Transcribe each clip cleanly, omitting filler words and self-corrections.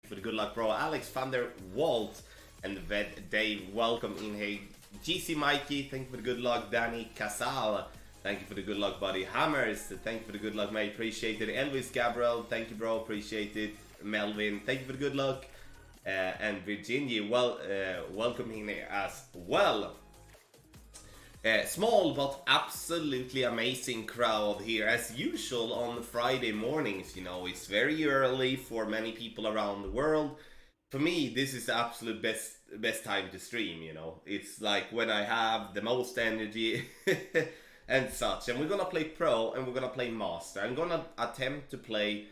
for the good luck, bro. Alex van der Walt and Ved Dave, welcome in. Hey, GC Mikey, thank you for the good luck. Danny Casal, thank you for the good luck, buddy. Hammers, thank you for the good luck, mate. Appreciate it. Elvis Gabriel, thank you, bro. Appreciate it. Melvin, thank you for the good luck. And Virginia, welcome in here as well. Small but absolutely amazing crowd here as usual on Friday mornings. You know, it's very early for many people around the world. For me, this is the absolute best time to stream. You know, it's like when I have the most energy and such. And we're gonna play pro and we're gonna play master. I'm gonna attempt to play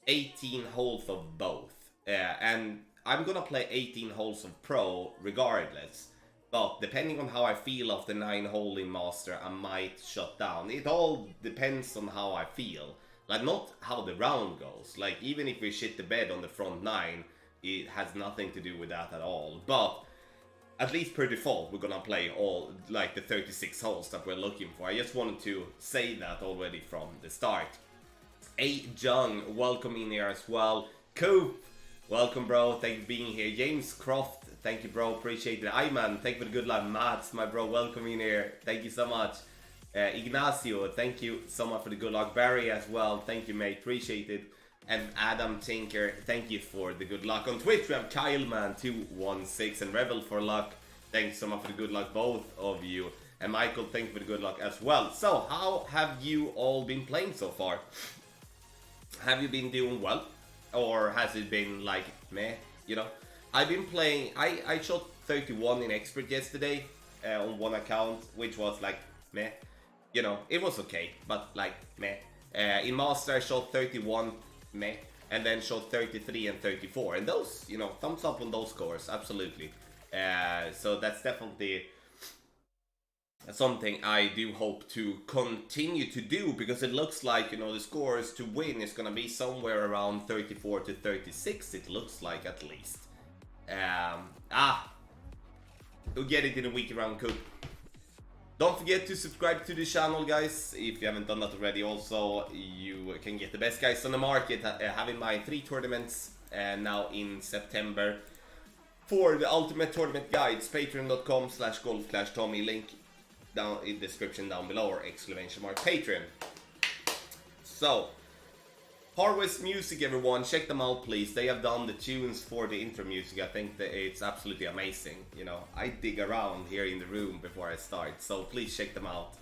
18 holes of both, and I'm gonna play 18 holes of pro regardless. But depending on how I feel after 9 hole in master, I might shut down. It all depends on how I feel. Like, not how the round goes. Like, even if we shit the bed on the front 9, it has nothing to do with that at all. But at least per default, we're gonna play all, like, the 36 holes that we're looking for. I just wanted to say that already from the start. A Jung, welcome in here as well. Coop, welcome, bro. Thank you for being here. James Croft, thank you, bro. Appreciate it. Ayman, thank you for the good luck. Mats, my bro, welcome in here. Thank you so much. Ignacio, thank you so much for the good luck. Barry as well, thank you, mate. Appreciate it. And Adam Tinker, thank you for the good luck. On Twitch, we have KyleMan216 and Rebel for luck. Thanks so much for the good luck, both of you. And Michael, thank you for the good luck as well. So, how have you all been playing so far? Have you been doing well? Or has it been like, meh, you know? I've been playing, I shot 31 in Expert yesterday on one account, which was like, meh. You know, it was okay, but like, meh. In Master, I shot 31, meh. And then shot 33 and 34. And those, you know, thumbs up on those scores, absolutely. So that's definitely something I do hope to continue to do, because it looks like, you know, the scores to win is gonna be somewhere around 34 to 36, it looks like, at least. We'll get it in a week around, Coop. Don't forget to subscribe to the channel, guys, if you haven't done that already. Also, you can get the best guys on the market. Have in mind 3 tournaments now in September for the ultimate tournament guides. Patreon.com/golf/Tommy, link down in the description down below, or !Patreon. So, Harvest Music, everyone, check them out, please. They have done the tunes for the intro music. I think that it's absolutely amazing. You know, I dig around here in the room before I start, so please check them out.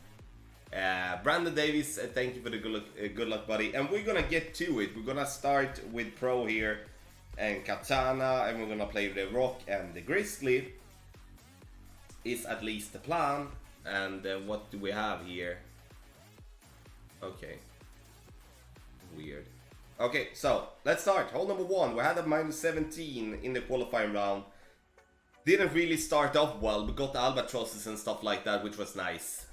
Brandon Davis, thank you for the good luck, buddy. And we're gonna get to it. We're gonna start with Pro here and Katana, and we're gonna play the Rock and the Grizzly. Is at least the plan. And what do we have here? Okay. Weird. Okay, so let's start. Hole number 1. We had a -17 in the qualifying round. Didn't really start off well. We got the albatrosses and stuff like that, which was nice.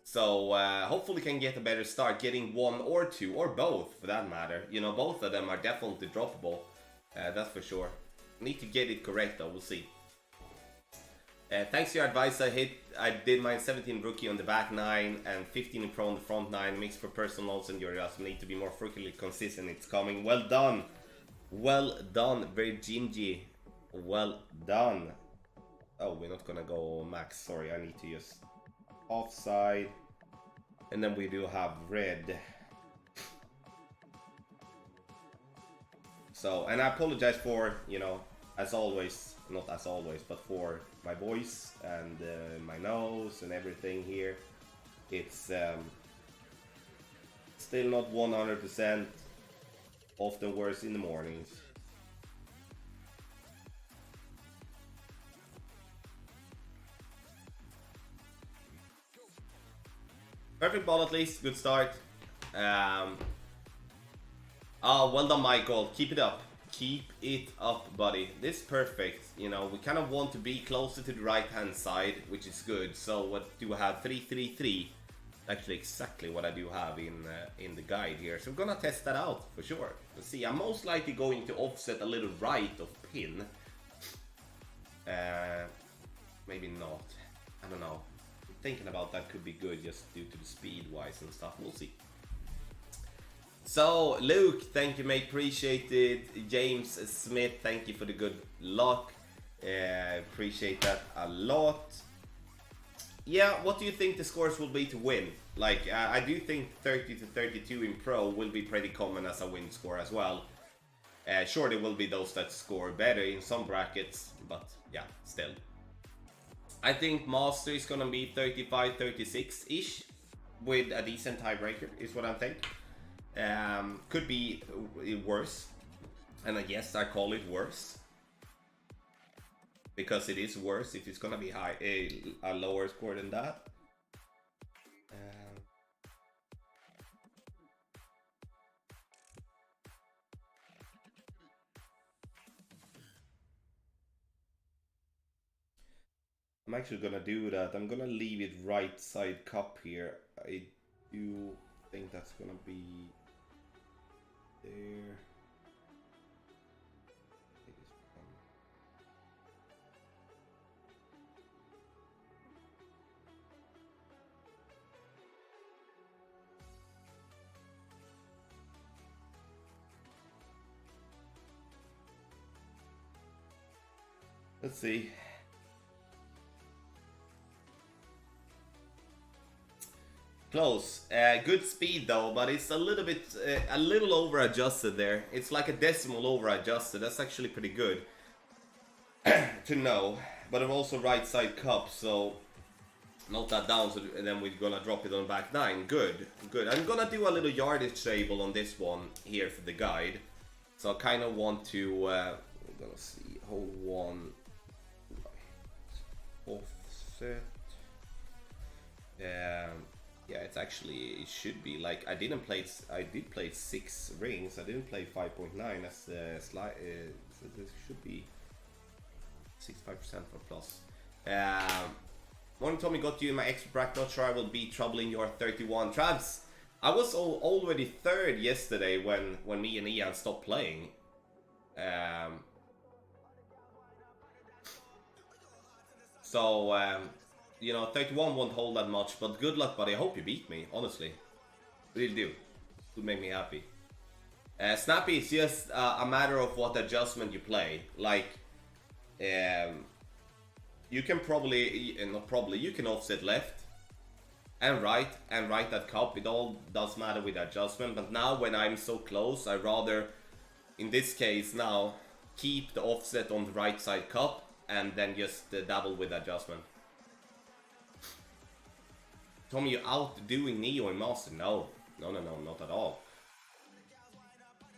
So hopefully can get a better start, getting 1 or 2 or both for that matter. You know, both of them are definitely droppable. That's for sure. Need to get it correct though. We'll see. Thanks to your advice, I did my 17 rookie on the back 9 and 15 in pro on the front 9. Mix for personal notes, and you just need to be more frequently consistent. It's coming. Well done. Well done, Virginji. Well done. Oh, we're not gonna go max. Sorry, I need to just offside. And then we do have red. So, and I apologize for, you know, as always, not as always, but for my voice and my nose and everything here. It's still not 100%, often worse in the mornings. Perfect ball at least, good start. Well done, Michael, keep it up. Keep it up, buddy. This is perfect. You know, we kind of want to be closer to the right hand side, which is good. So what do we have? 3-3-3. Actually, exactly what I do have in the guide here. So we're gonna test that out for sure. Let's see. I'm most likely going to offset a little right of pin. Maybe not. I don't know. Thinking about that could be good just due to the speed wise and stuff. We'll see. So, Luke, thank you, mate. Appreciate it. James Smith, thank you for the good luck. Appreciate that a lot. Yeah, what do you think the scores will be to win? Like, I do think 30 to 32 in Pro will be pretty common as a win score as well. Sure, there will be those that score better in some brackets, but yeah, still. I think Master is gonna be 35, 36-ish with a decent tiebreaker, is what I'm thinking. Could be worse, and yes, I call it worse because it is worse if it's gonna be high, a lower score than that. I'm actually gonna do that. I'm gonna leave it right side cup here. I do think that's gonna be there. Let's see. Close. Good speed though, but it's a little bit, a little over adjusted there. It's like a decimal over adjusted. That's actually pretty good to know. But I'm also right side cup, so note that down. So and then we're gonna drop it on back nine. Good, good. I'm gonna do a little yardage table on this one here for the guide. So I kind of want to. We're gonna see hole one offset. Yeah, it's actually, it should be like, I did play 6 rings, I didn't play 5.9 as the slide, so this should be 65% for plus. Morning Tommy, got you in my extra bracket, not sure I will be troubling your 31. Travs, I was already third yesterday when me and Ian stopped playing. You know, 31 won't hold that much, but good luck, buddy. I hope you beat me, honestly. Really do. Would make me happy. Snappy is just a matter of what adjustment you play. Like, you can probably, not probably, you can offset left and right that cup. It all does matter with adjustment, but now when I'm so close, I rather, in this case now, keep the offset on the right side cup and then just double with adjustment. Tommy, you outdoing Neo in Master? No, not at all.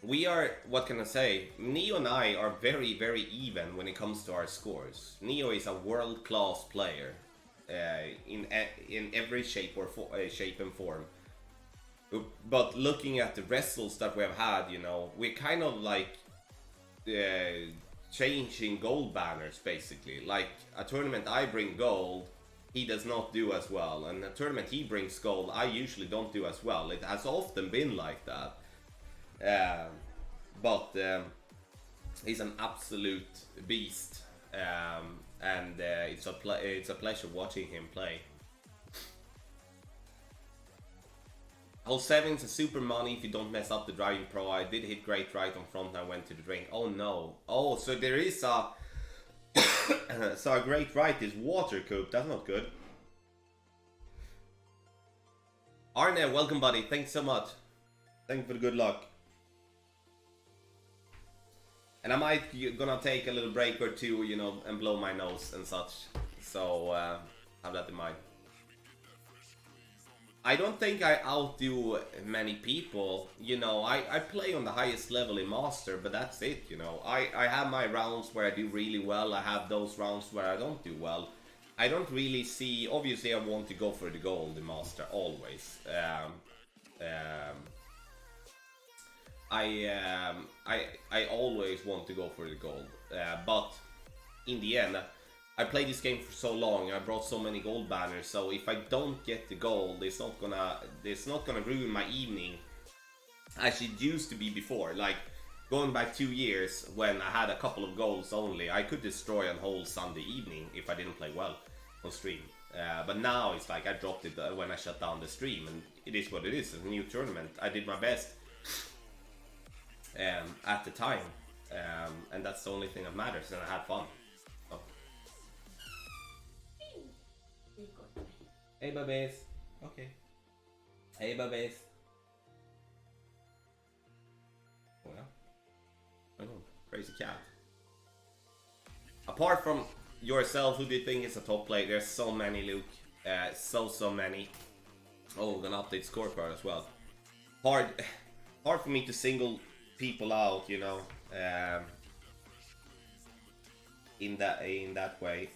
We are, what can I say? Neo and I are very, very even when it comes to our scores. Neo is a world-class player in every shape and form. But looking at the wrestles that we have had, you know, we're kind of like changing gold banners basically. Like a tournament I bring gold, he does not do as well, and a tournament he brings gold, I usually don't do as well. It has often been like that, but he's an absolute beast, and it's a pleasure watching him play. Hole 7 is a super money if you don't mess up the driving pro. I did hit great right on front and I went to the drink. Oh no. Oh, so there is a so a great right is water coop. That's not good. Arne, welcome buddy. Thanks so much. Thank you for the good luck. And I might gonna take a little break or two, you know, and blow my nose and such. So have that in mind. I don't think I outdo many people, you know, I play on the highest level in Master, but that's it, you know. I have my rounds where I do really well, I have those rounds where I don't do well. I don't really see, obviously I want to go for the gold in Master, always. I always want to go for the gold, but in the end, I played this game for so long, I brought so many gold banners, so if I don't get the gold, it's not gonna ruin my evening as it used to be before. Like, going back 2 years, when I had a couple of golds only, I could destroy a whole Sunday evening if I didn't play well on stream. But now it's like I dropped it when I shut down the stream, and it is what it is. It's a new tournament. I did my best at the time, and that's the only thing that matters, and I had fun. So. Hey babies. Okay. Hey babies. Well, I know, crazy cat. Apart from yourself, who do you think is a top player? There's so many, Luke. So many. Oh, we're gonna update scorecard as well. Hard for me to single people out, you know, in that way.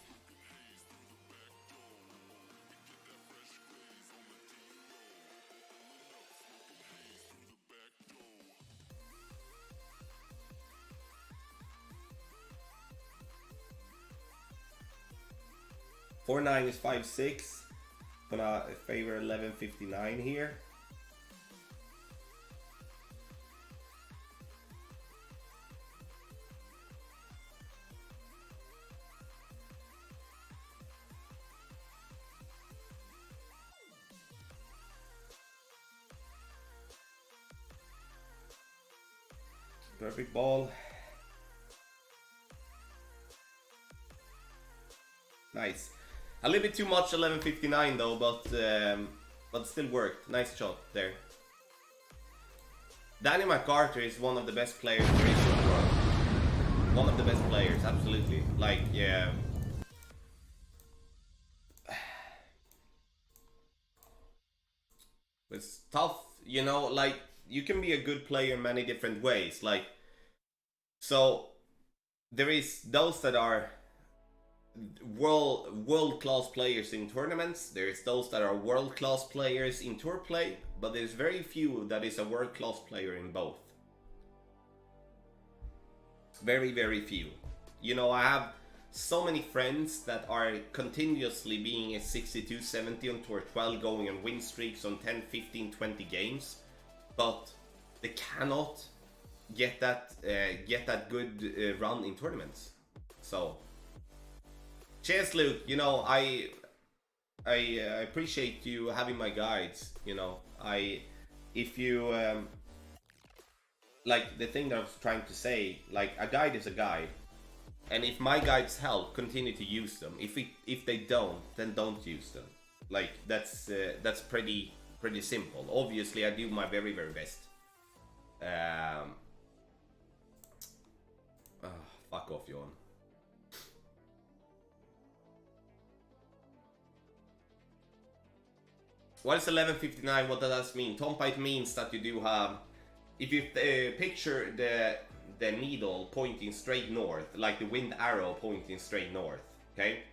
.49 is 5.6. Gonna favor 11.59 here. Perfect ball. Nice. A little bit too much 11.59 though, but still worked. Nice shot there. Danny MacArthur is one of the best players there is in the world. One of the best players, absolutely. Like, yeah. It's tough, you know, like, you can be a good player in many different ways. Like, so there is those that are world-class players in tournaments. There's those that are world-class players in tour play, but there's very few that is a world-class player in both. Very, very few. You know, I have so many friends that are continuously being a 62, 70 on tour 12, going on win streaks on 10, 15, 20 games, but they cannot get that good run in tournaments. So cheers, Luke. You know, I appreciate you having my guides. You know, if you like, the thing that I was trying to say, like, a guide is a guide, and if my guides help, continue to use them. If they don't, then don't use them. Like, that's pretty simple. Obviously, I do my very, very best. Fuck off, Johan. What is 11.59? What does that mean? Tompite means that you do have, if you picture the needle pointing straight north, like the wind arrow pointing straight north, okay?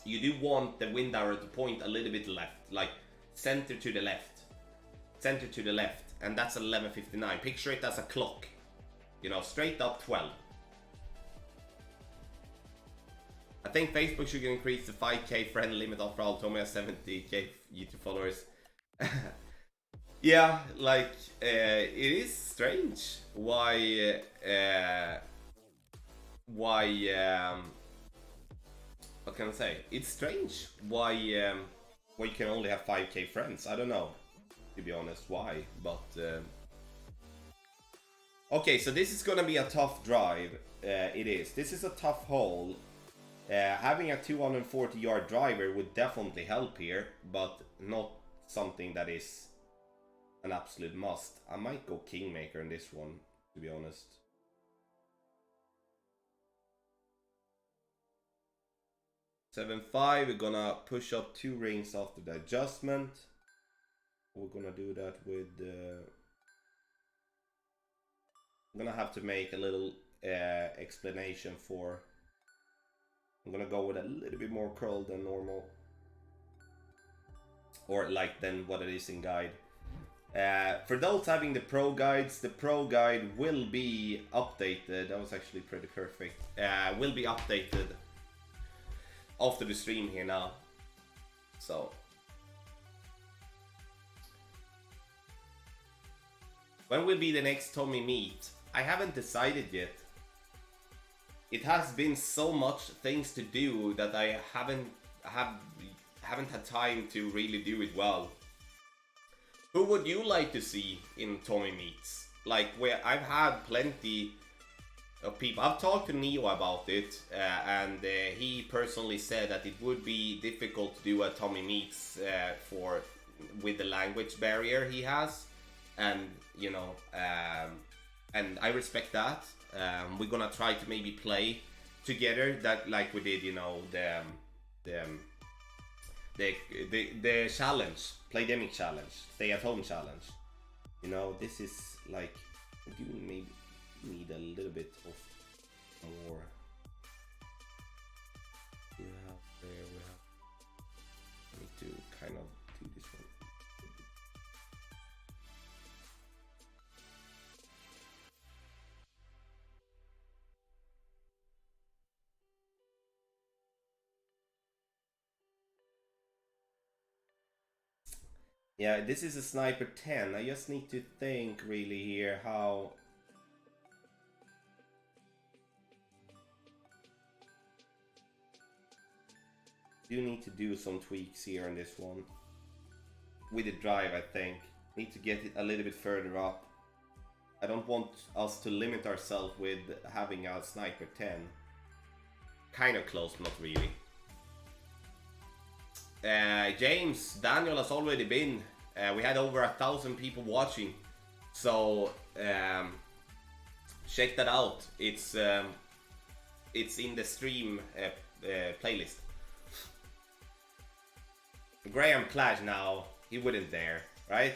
You do want the wind arrow to point a little bit left, like center to the left, and that's 11.59. Picture it as a clock, you know, straight up 12. I think Facebook should increase the 5k friend limit after all. Tommy has 70k YouTube followers. Yeah, like, it is strange why what can I say? It's strange why you can only have 5k friends. I don't know, to be honest, why, but okay, so this is gonna be a tough drive. It is. This is a tough hole. Having a 240 yard driver would definitely help here, but not something that is an absolute must. I might go Kingmaker in this one, to be honest. .75, we're gonna push up 2 rings after the adjustment. We're gonna do that with I'm gonna have to make a little explanation for. I'm gonna go with a little bit more curl than normal, or like than what it is in guide. For those having the pro guides, the pro guide will be updated. That was actually pretty perfect. Will be updated after the stream here now. So when will be the next Tommy meet? I haven't decided yet. It has been so much things to do that I haven't had time to really do it well. Who would you like to see in Tommy Meets? Like, where I've had plenty of people. I've talked to Neo about it, and he personally said that it would be difficult to do a Tommy Meets with the language barrier he has, and you know, and I respect that. We're gonna try to maybe play together, that like we did, you know, the challenge, Playdemic challenge, stay at home challenge. You know, this is like, we do maybe need a little bit of more. We need to kind of do this one. Yeah, this is a sniper 10. I just need to think really here how. Do need to do some tweaks here on this one. With the drive, I think. Need to get it a little bit further up. I don't want us to limit ourselves with having a sniper 10. Kind of close, not really. James, Daniel has already been. We had over 1,000 people watching, so check that out. It's in the stream playlist. Graham Clash, now he wouldn't dare, right?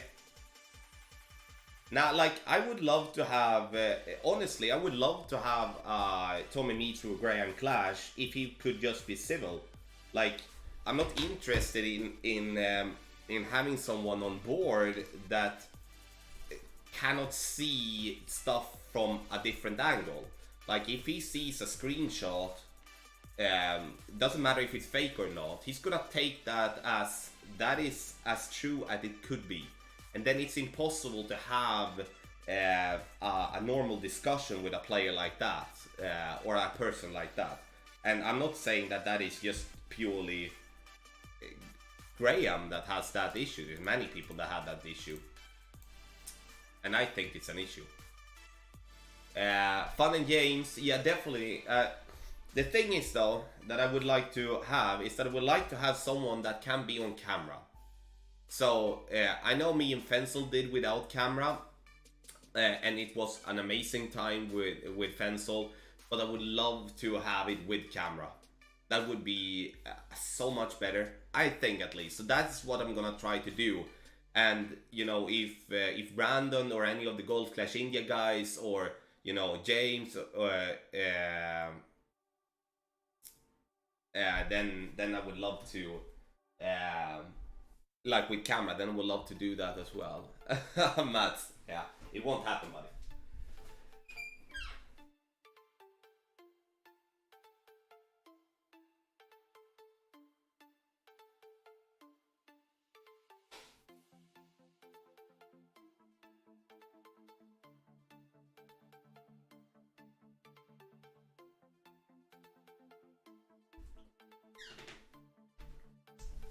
Now, like, I would love to have, honestly, I would love to have Tommy Meets with Graham Clash if he could just be civil. Like, I'm not interested in having someone on board that cannot see stuff from a different angle. Like, if he sees a screenshot, doesn't matter if it's fake or not, he's gonna take that as that is as true as it could be, and then it's impossible to have a normal discussion with a player like that, or a person like that. And I'm not saying that that is just purely Graham that has that issue. There's many people that have that issue, and I think it's an issue. Fun and games, yeah, definitely. The thing is, though, that I would like to have is that I would like to have someone that can be on camera. So I know me and Fensel did without camera, and it was an amazing time with Fensel. But I would love to have it with camera. That would be so much better, I think, at least. So that's what I'm gonna try to do. And you know, if Brandon or any of the Golf Clash India guys, or you know, James, then I would love to, like with camera, then I would love to do that as well. Mats, yeah, it won't happen, buddy.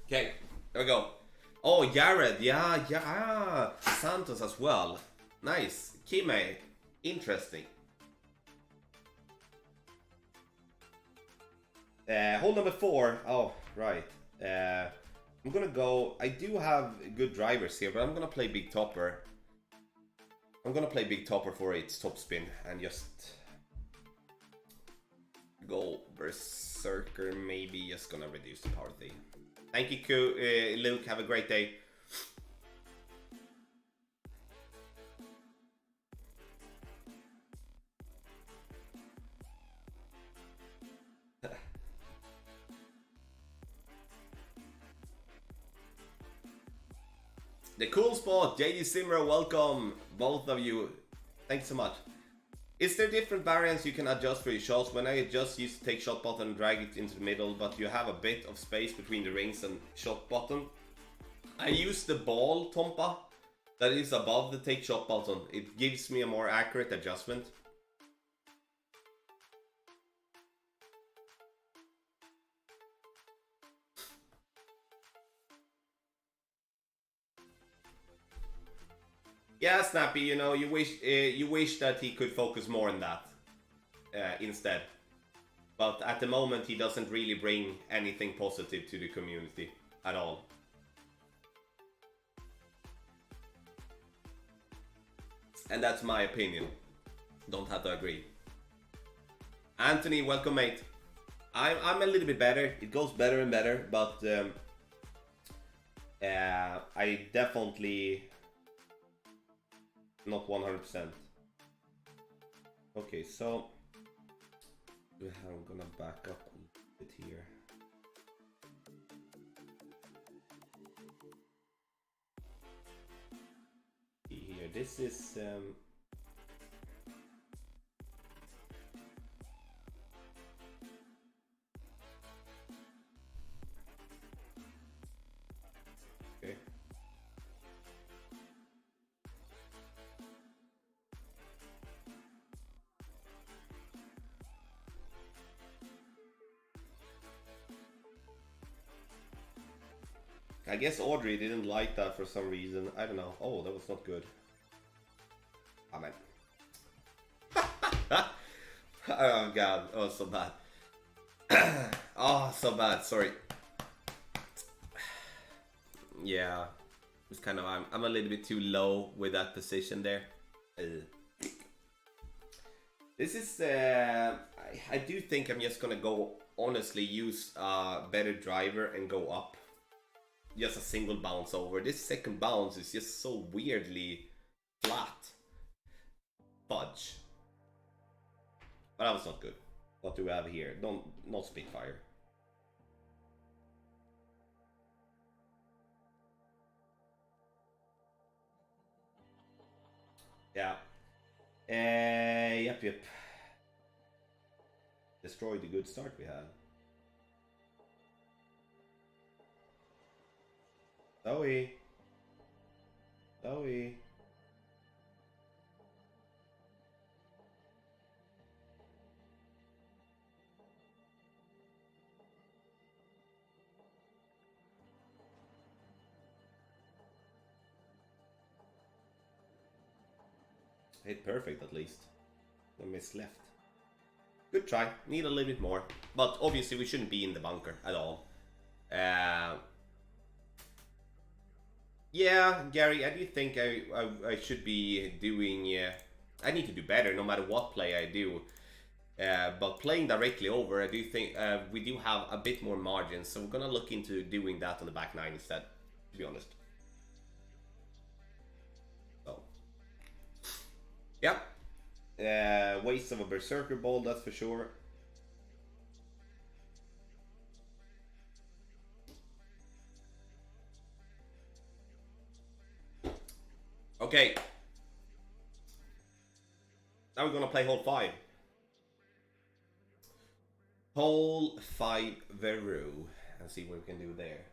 Okay, there we go. Oh, Jared, yeah, Santos as well. Nice. Kime, interesting. Hole number 4. Oh, right. I'm gonna go. I do have good drivers here, but I'm gonna play Big Topper. I'm gonna play Big Topper for its top spin and just go Berserker. Maybe just gonna reduce the power thing. Thank you, Luke. Have a great day. The cool spot, JD Simmer, welcome, both of you. Thanks so much. Is there different variants you can adjust for your shots? When I adjust, used to take shot button and drag it into the middle, but you have a bit of space between the rings and shot button. I use the ball Tompa that is above the take shot button. It gives me a more accurate adjustment. Yeah, Snappy. You know, you wish that he could focus more on that instead. But at the moment, he doesn't really bring anything positive to the community at all. And that's my opinion. Don't have to agree. Anthony, welcome, mate. I'm a little bit better. It goes better and better, but I definitely not 100%. Okay, so I'm gonna back up a little bit here. Here, this is okay. I guess Audrey didn't like that for some reason. I don't know. Oh, that was not good. Amen. Oh god, oh so bad. Oh, so bad. Sorry. Yeah, it's kind of I'm a little bit too low with that position there. This is I do think I'm just gonna go honestly use a better driver and go up. Just a single bounce over. This second bounce is just so weirdly flat. Fudge. But that was not good. What do we have here? Not Spitfire. Yeah. Yep. Destroyed the good start we had. Zoe. Hit perfect at least. No miss left. Good try. Need a little bit more. But obviously we shouldn't be in the bunker at all. Yeah, Gary, I do think I should be doing... I need to do better no matter what play I do. But playing directly over, I do think we do have a bit more margin. So we're gonna look into doing that on the back nine instead, to be honest. So, yeah. Waste of a Berserker Ball, that's for sure. Okay. Now we're gonna play hole 5. Hole 5 Veru. And see what we can do there.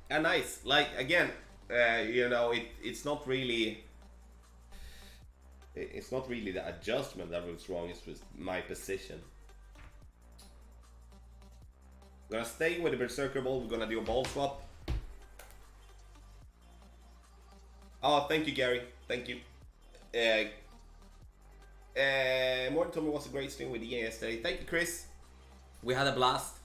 And nice. Like, again, you know, it's not really... It's not really the adjustment that was wrong, it's just my position. We're gonna stay with the Berserker Ball, we're gonna do a ball swap. Oh, thank you, Gary. Thank you. Morton told me it was a great stream with EA yesterday. Thank you, Chris. We had a blast.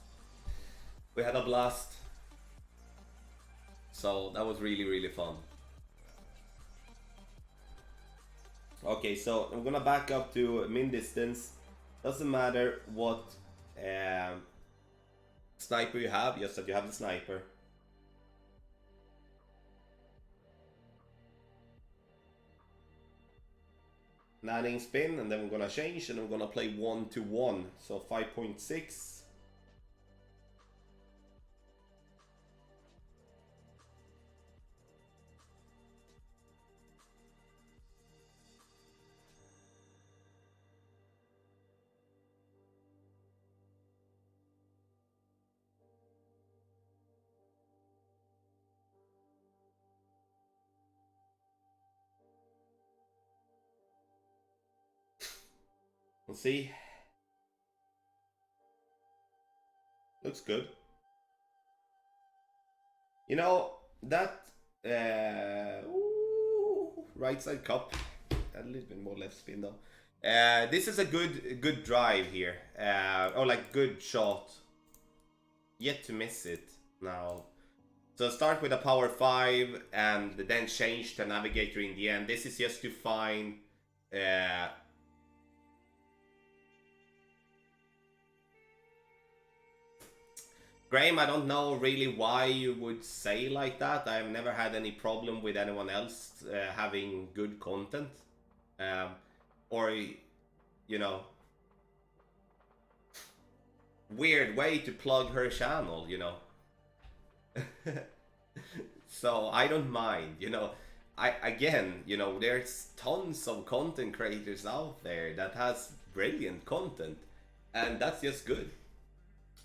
So that was really, really fun. Okay, so I'm gonna back up to min distance. Doesn't matter what sniper you have, just that you have the sniper. Nanning spin, and then we're gonna change, and we're gonna play 1-1, so 5.6. We'll see. Looks good. You know, that right side cup. A little bit more left spin though. This is a good drive here. Or like good shot. Yet to miss it now. So start with a power 5 and then change to navigator in the end. This is just to find Graham, I don't know really why you would say like that. I've never had any problem with anyone else having good content. Or, you know, weird way to plug her channel, you know. So I don't mind, you know. Again, you know, there's tons of content creators out there that has brilliant content, and that's just good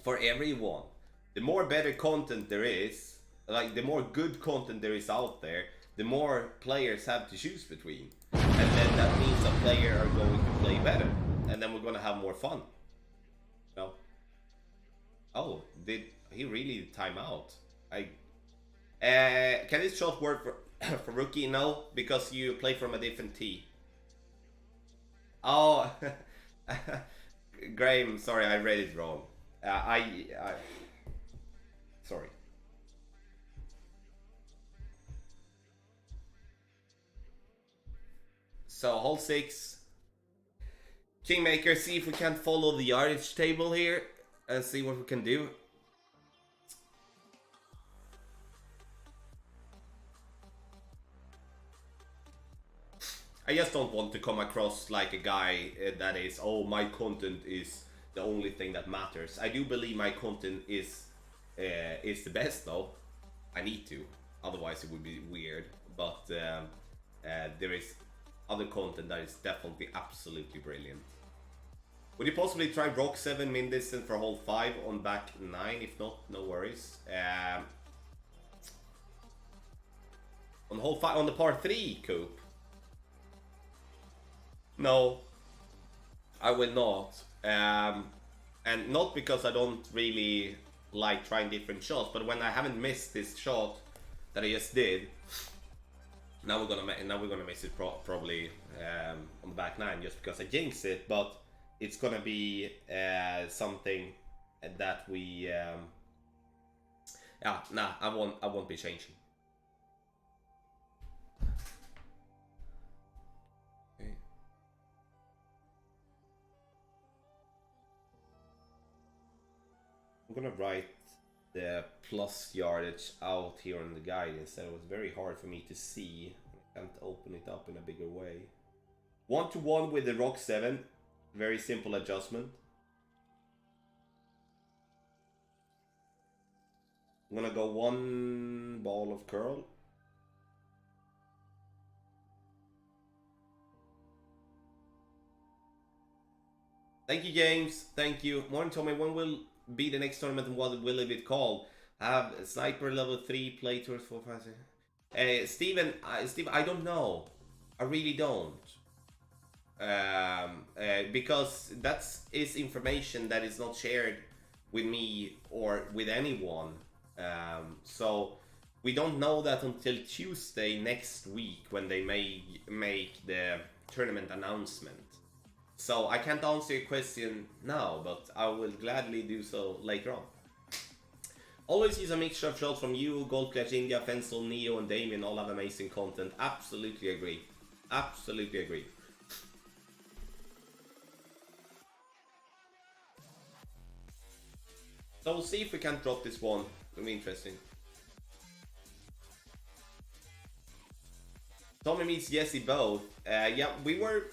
for everyone. The more better content there is, like the more good content there is out there, the more players have to choose between, and then that means a player are going to play better, and then we're gonna have more fun. You know? Oh, did he really time out? Can this shot work for for rookie? No, because you play from a different tee. Oh, Graham, sorry, I read it wrong. Sorry. So hole 6, Kingmaker. See if we can follow the yardage table here and see what we can do. I just don't want to come across like a guy that is, oh, my content is the only thing that matters. I do believe my content is the best though. I need to, otherwise it would be weird. But there is other content that is definitely absolutely brilliant. Would you possibly try Rock 7 min distance for hole 5 on back 9? If not, no worries. On hole 5, on the par 3, Coop. No, I will not. And not because I don't really like trying different shots, but when I haven't missed this shot that I just did, now we're gonna miss it probably on the back 9 just because I jinxed it. But it's gonna be something that we yeah, nah, I won't be changing. I'm gonna write the plus yardage out here on the guide instead. It was very hard for me to see. I can't open it up in a bigger way. 1-to-1 with the Rock 7. Very simple adjustment. I'm gonna go 1 ball of curl. Thank you, James. Thank you. Morning, Tommy. When will be the next tournament and what will it be called? I have sniper level 3, play tours 4, 5, 6. Steven, I don't know. I really don't. Because that is information that is not shared with me or with anyone. So we don't know that until Tuesday next week when they may make the tournament announcement. So I can't answer your question now, but I will gladly do so later on. Always use a mixture of shots from you, Gold Clutch India, Fensel, Neo, and Damien. All have amazing content. Absolutely agree. Absolutely agree. So we'll see if we can drop this one. It'll be interesting. Tommy meets Jesse both. Yeah, we were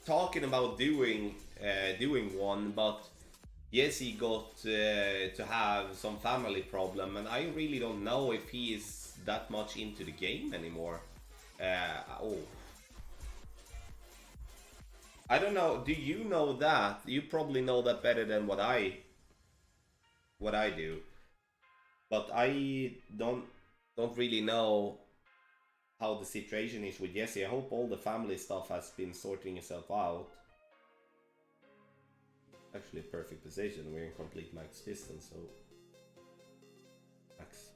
talking about doing one, but Jesse got to have some family problem, and I really don't know if he is that much into the game anymore. Oh, I don't know. Do you know that? You probably know that better than what I do, but I don't really know how the situation is with Jesse. I hope all the family stuff has been sorting itself out. Actually, perfect position. We're in complete max distance, so max.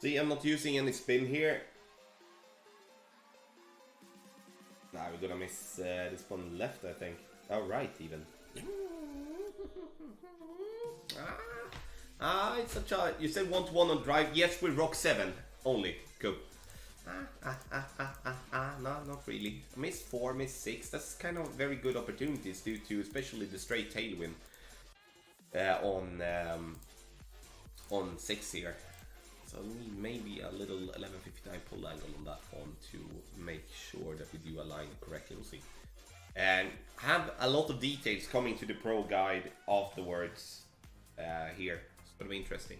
See, I'm not using any spin here. Nah, we're gonna miss this one left, I think. Oh, right, even. It's such a... You said 1-1 on drive. Yes, with Rock 7 only. Go. No, not really. Miss 4, miss 6. That's kind of very good opportunities due to especially the straight tailwind on 6 here. So maybe a little 1159 pull angle on that one to make sure that we do align correctly. We'll see. And have a lot of details coming to the pro guide afterwards here. It's gonna be interesting.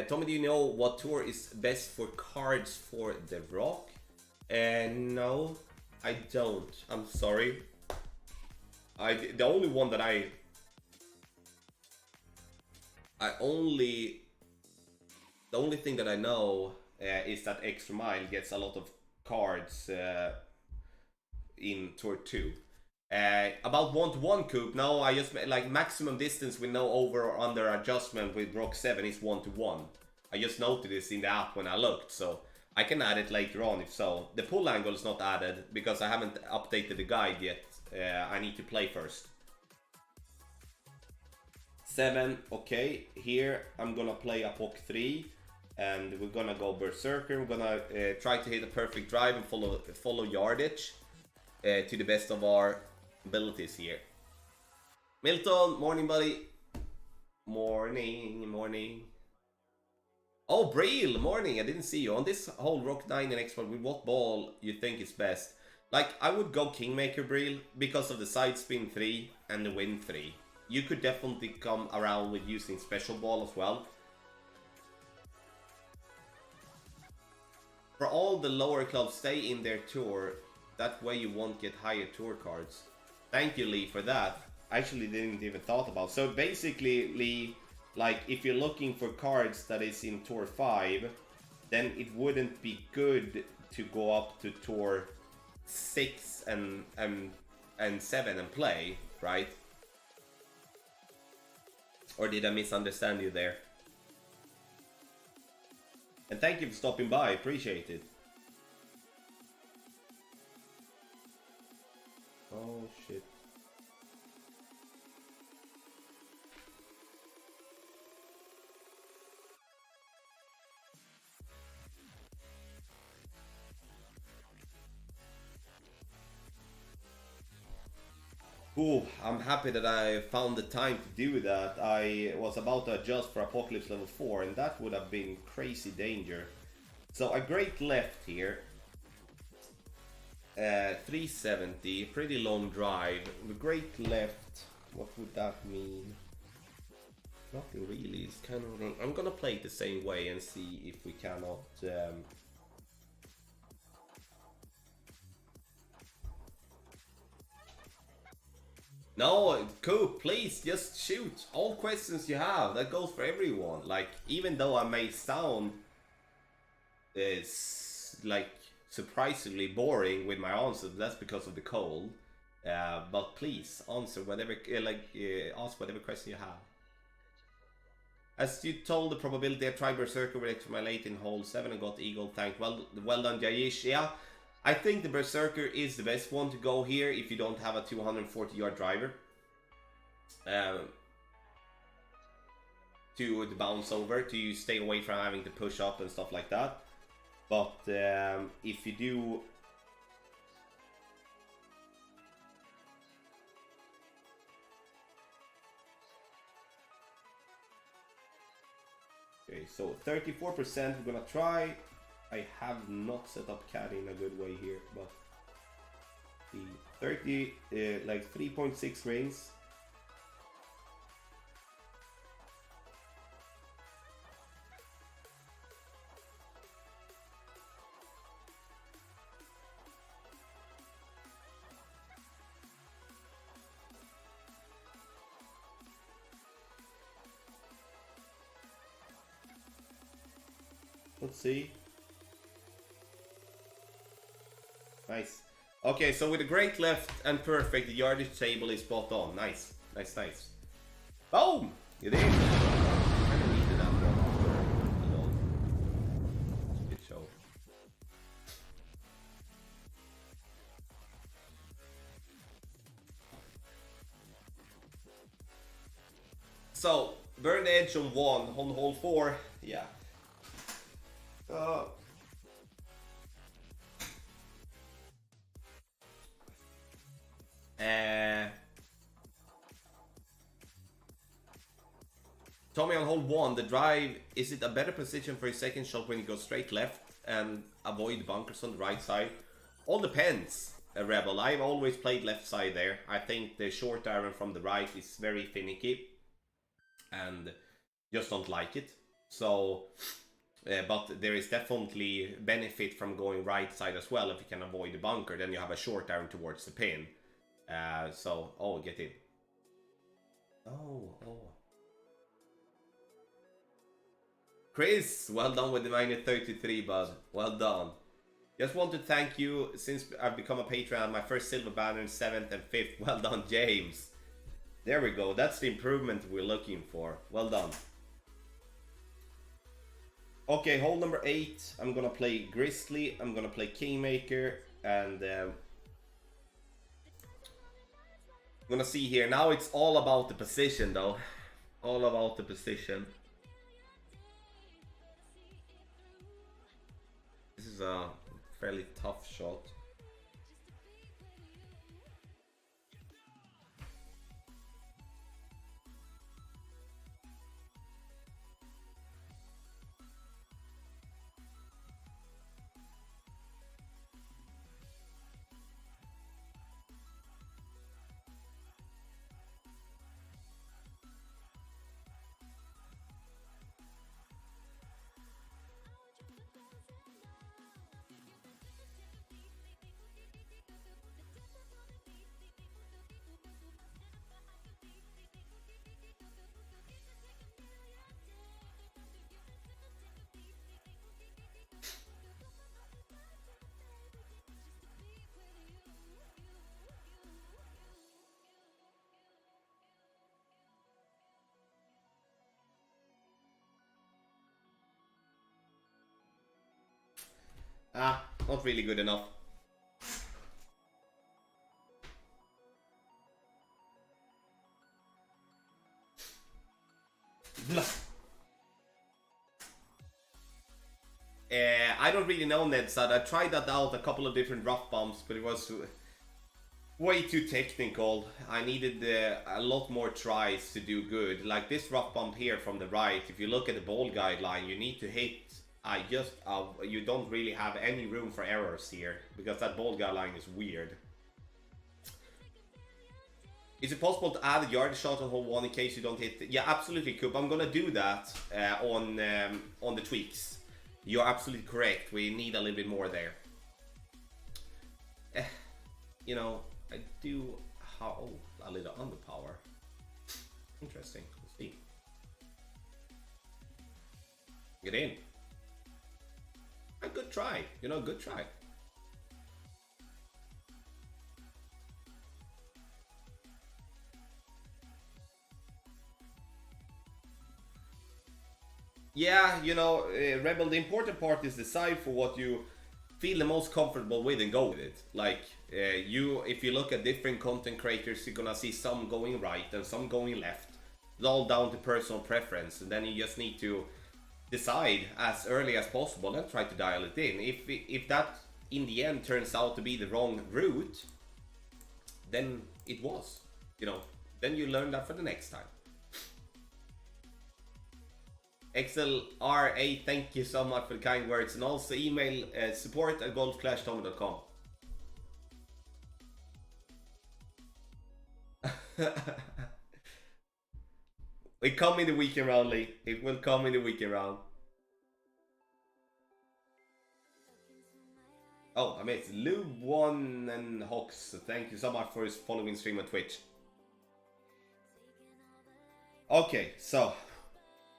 Tommy, do you know what tour is best for cards for the Rock? No, I don't. I'm sorry. The only one that the only thing that I know is that Extra Mile gets a lot of cards in Tour 2. About 1-1 coupe, no, I just like maximum distance with no over or under adjustment with Rock 7 is 1-1. I just noted this in the app when I looked, so I can add it later on if so. The pull angle is not added because I haven't updated the guide yet. I need to play first. 7, okay, here I'm gonna play a POC 3 and we're gonna go Berserker. We're gonna try to hit a perfect drive and follow yardage to the best of our abilities here. Milton, morning buddy. Morning. Oh, Brill, morning, I didn't see you. On this whole Rock 9 and X1, with what ball you think is best? Like, I would go Kingmaker Brill because of the side spin 3 and the wind 3. You could definitely come around with using special ball as well. For all the lower clubs, stay in their tour. That way you won't get higher tour cards. Thank you, Lee, for that. I actually didn't even thought about. So basically, Lee, like if you're looking for cards that is in tour 5, then it wouldn't be good to go up to tour 6 and 7 and play, right? Or did I misunderstand you there? And thank you for stopping by, appreciate it. Oh shit. Ooh, I'm happy that I found the time to do that. I was about to adjust for Apocalypse level 4 and that would have been crazy danger. So a great left here. 370, pretty long drive. The great left, what would that mean? Nothing really, it's kind of... I'm gonna play it the same way and see if we cannot... No, Coop, please, just shoot all questions you have. That goes for everyone. Like, even though I may sound like surprisingly boring with my answers, that's because of the cold. But please answer whatever, ask whatever question you have. As you told, the probability I tried Berserker with extra late in hole 7 and got Eagle Tank. Well done, Jayish. Yeah. I think the Berserker is the best one to go here if you don't have a 240 yard driver. To the bounce over, to stay away from having to push up and stuff like that. But if you do... Okay, so 34% we're gonna try. I have not set up caddy in a good way here, but the 30, like 3.6 rings. Let's see. Nice. Okay, so with a great left and perfect, the yardage table is spot on. Nice. Nice, nice. Boom! You did. Kinda needed that one after a long good show. So, burn the edge on 1, on hole 4, yeah. Tommy on hole 1, the drive, is it a better position for his second shot when you go straight left and avoid bunkers on the right side? All depends, Rebel. I've always played left side there. I think the short iron from the right is very finicky and just don't like it. So, but there is definitely benefit from going right side as well if you can avoid the bunker. Then you have a short iron towards the pin. So, oh, get in. Oh. Chris, well done with the minus 33, bud. Well done. Just want to thank you since I've become a patron. My first silver banner in 7th and 5th. Well done, James. There we go. That's the improvement we're looking for. Well done. Okay, hole number 8. I'm gonna play Grizzly. I'm gonna play Kingmaker. And I'm gonna see here. Now it's all about the position, though. All about the position. This is a fairly tough shot. Not really good enough. I don't really know Nedsad. I tried that out a couple of different rough bumps, but it was way too technical. I needed a lot more tries to do good. Like this rough bump here from the right, if you look at the ball guideline, you need to hit. You don't really have any room for errors here, because that ball guideline is weird. Is it possible to add a yardage shot on hole 1 in case you don't hit it? Yeah, absolutely, Coop. I'm gonna do that on the tweaks. You're absolutely correct. We need a little bit more there. You know, I do have a little underpower. Interesting. Let's see. Get in. A good try. You know, good try. Yeah, you know, Rebel, the important part is decide for what you feel the most comfortable with and go with it. Like, if you look at different content creators, you're gonna see some going right and some going left. It's all down to personal preference, and then you just need to decide as early as possible and try to dial it in. If that in the end turns out to be the wrong route, then it was, you know, then you learn that for the next time. XLRA, thank you so much for the kind words, and also email support@golfclashtommy.com. It come in the weekend round, Lee. It will come in the weekend round. Oh, I mean, it's Lou1 and Hawks. Thank you so much for his following stream on Twitch. Okay, so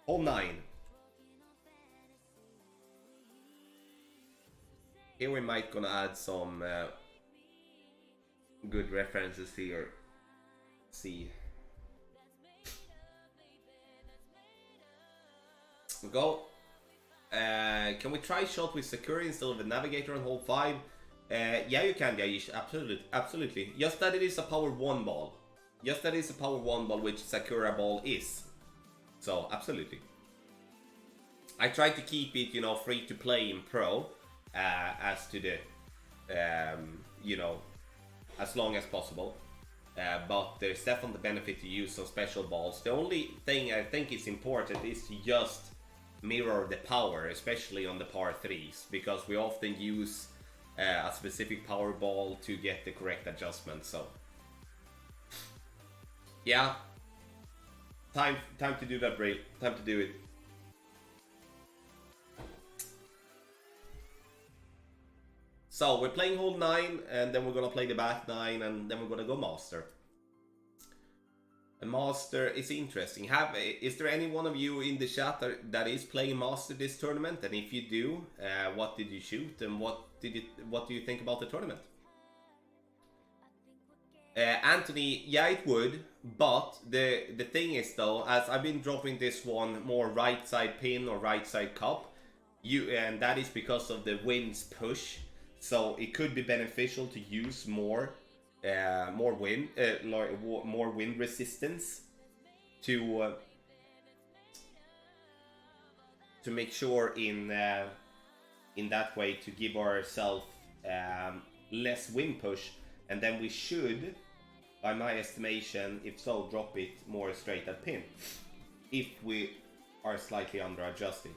hole 9. Here we might gonna add some good references here. See. We go. Can we try shot with Sakura instead of the Navigator on hole 5? Yeah, you can, Gaish. Absolutely. Just that it is a power 1 ball. Just that it's a power 1 ball, which Sakura ball is. So, absolutely. I try to keep it, you know, free to play in Pro, as to the, you know, as long as possible. But there's definitely benefit to use some special balls. The only thing I think is important is to just mirror the power, especially on the par 3s, because we often use a specific power ball to get the correct adjustment. So yeah, time to do that, Bray. Time to do it. So we're playing hole 9, and then we're gonna play the back 9, and then we're gonna go master. And master is interesting. Is there any one of you in the chat that is playing master this tournament? And if you do, what did you shoot, and what do you think about the tournament? Anthony, yeah, it would, but the thing is though, as I've been dropping this one more right side pin or right side cup, and that is because of the wind's push. So it could be beneficial to use more wind resistance to make sure in that way to give ourselves less wind push, and then we should, by my estimation, if so, drop it more straight at pin if we are slightly under adjusting.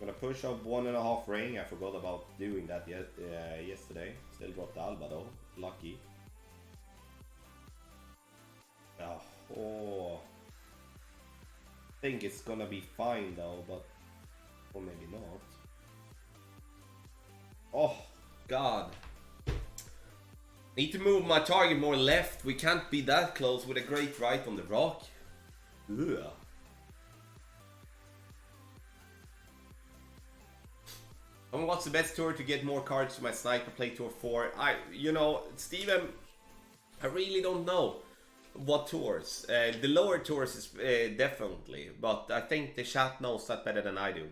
Gonna push up 1.5 ring. I forgot about doing that yesterday. Still dropped the Alba though. Lucky. Oh. Think it's gonna be fine though, but or maybe not. Oh God. Need to move my target more left. We can't be that close with a great right on the rock. Ugh. And what's the best tour to get more cards to my Sniper Play Tour 4? You know, Steven, I really don't know what tours. The lower tours is definitely, but I think the chat knows that better than I do.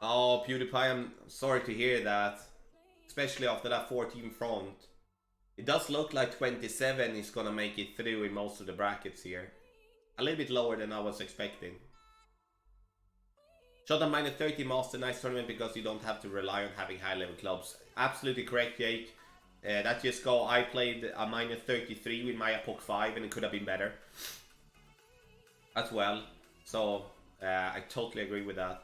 Oh, PewDiePie, I'm sorry to hear that. Especially after that 14 front. It does look like 27 is gonna make it through in most of the brackets here. A little bit lower than I was expecting. Shot a -30 master, nice tournament because you don't have to rely on having high level clubs. Absolutely correct, Jake. That just go. I played a -33 with my Apoc 5 and it could have been better as well. So I totally agree with that.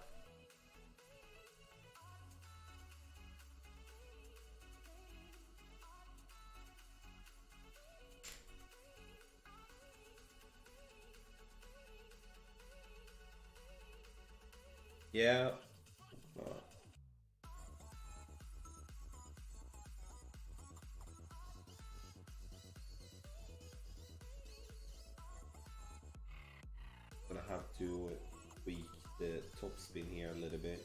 Yeah. Gonna have to tweak the top spin here a little bit.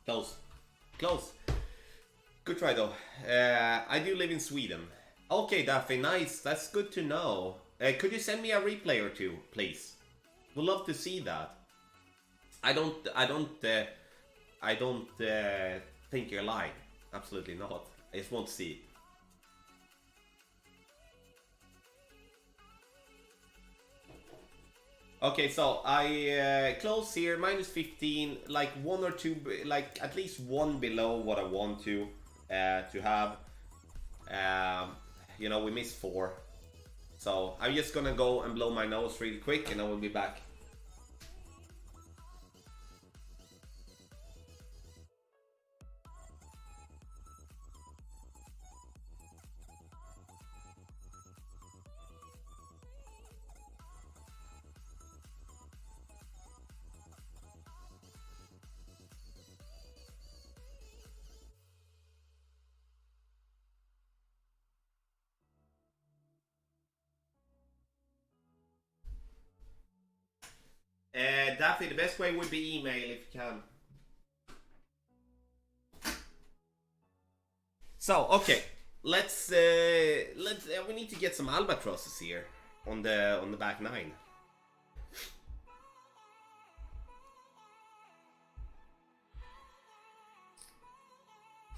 Close. Close. Good try though. I do live in Sweden. Okay, Daffy, nice. That's good to know. Could you send me a replay or two, please? Would love to see that. I don't think you're lying. Absolutely not. I just want to see it. Okay, so I close here, minus 15, like one or two, like at least one below what I want to have. Um, you know, we missed 4. So I'm just gonna go and blow my nose really quick and I will be back. Daffy, the best way would be email if you can. So okay, let's we need to get some albatrosses here on the back 9.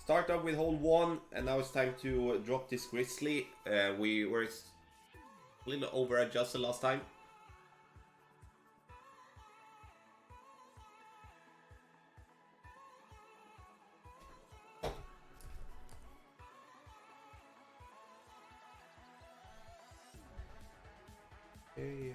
Start up with hold 1, and now it's time to drop this grizzly. We were a little over adjusted last time. Okay.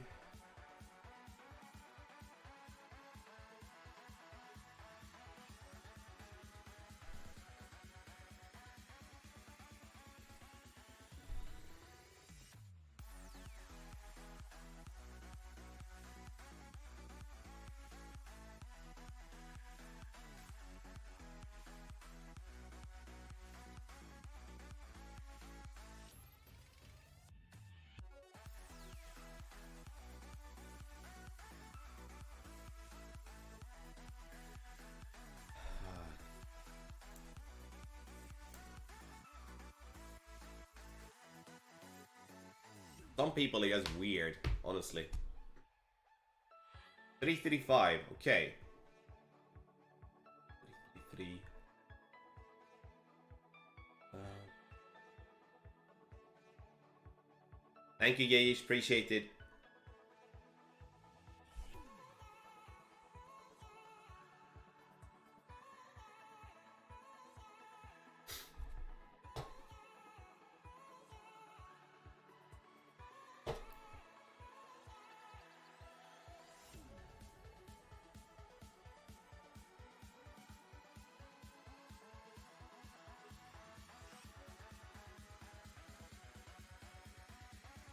Some people are just weird, honestly. 335, okay. 333. Thank you, Gage. Appreciate it.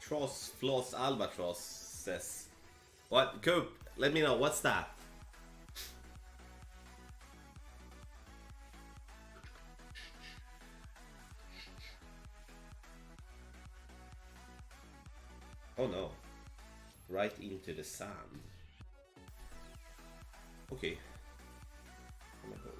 Tross Floss Albatross says. What? Coop, let me know. What's that? Oh no. Right into the sand. Okay. I'm gonna go.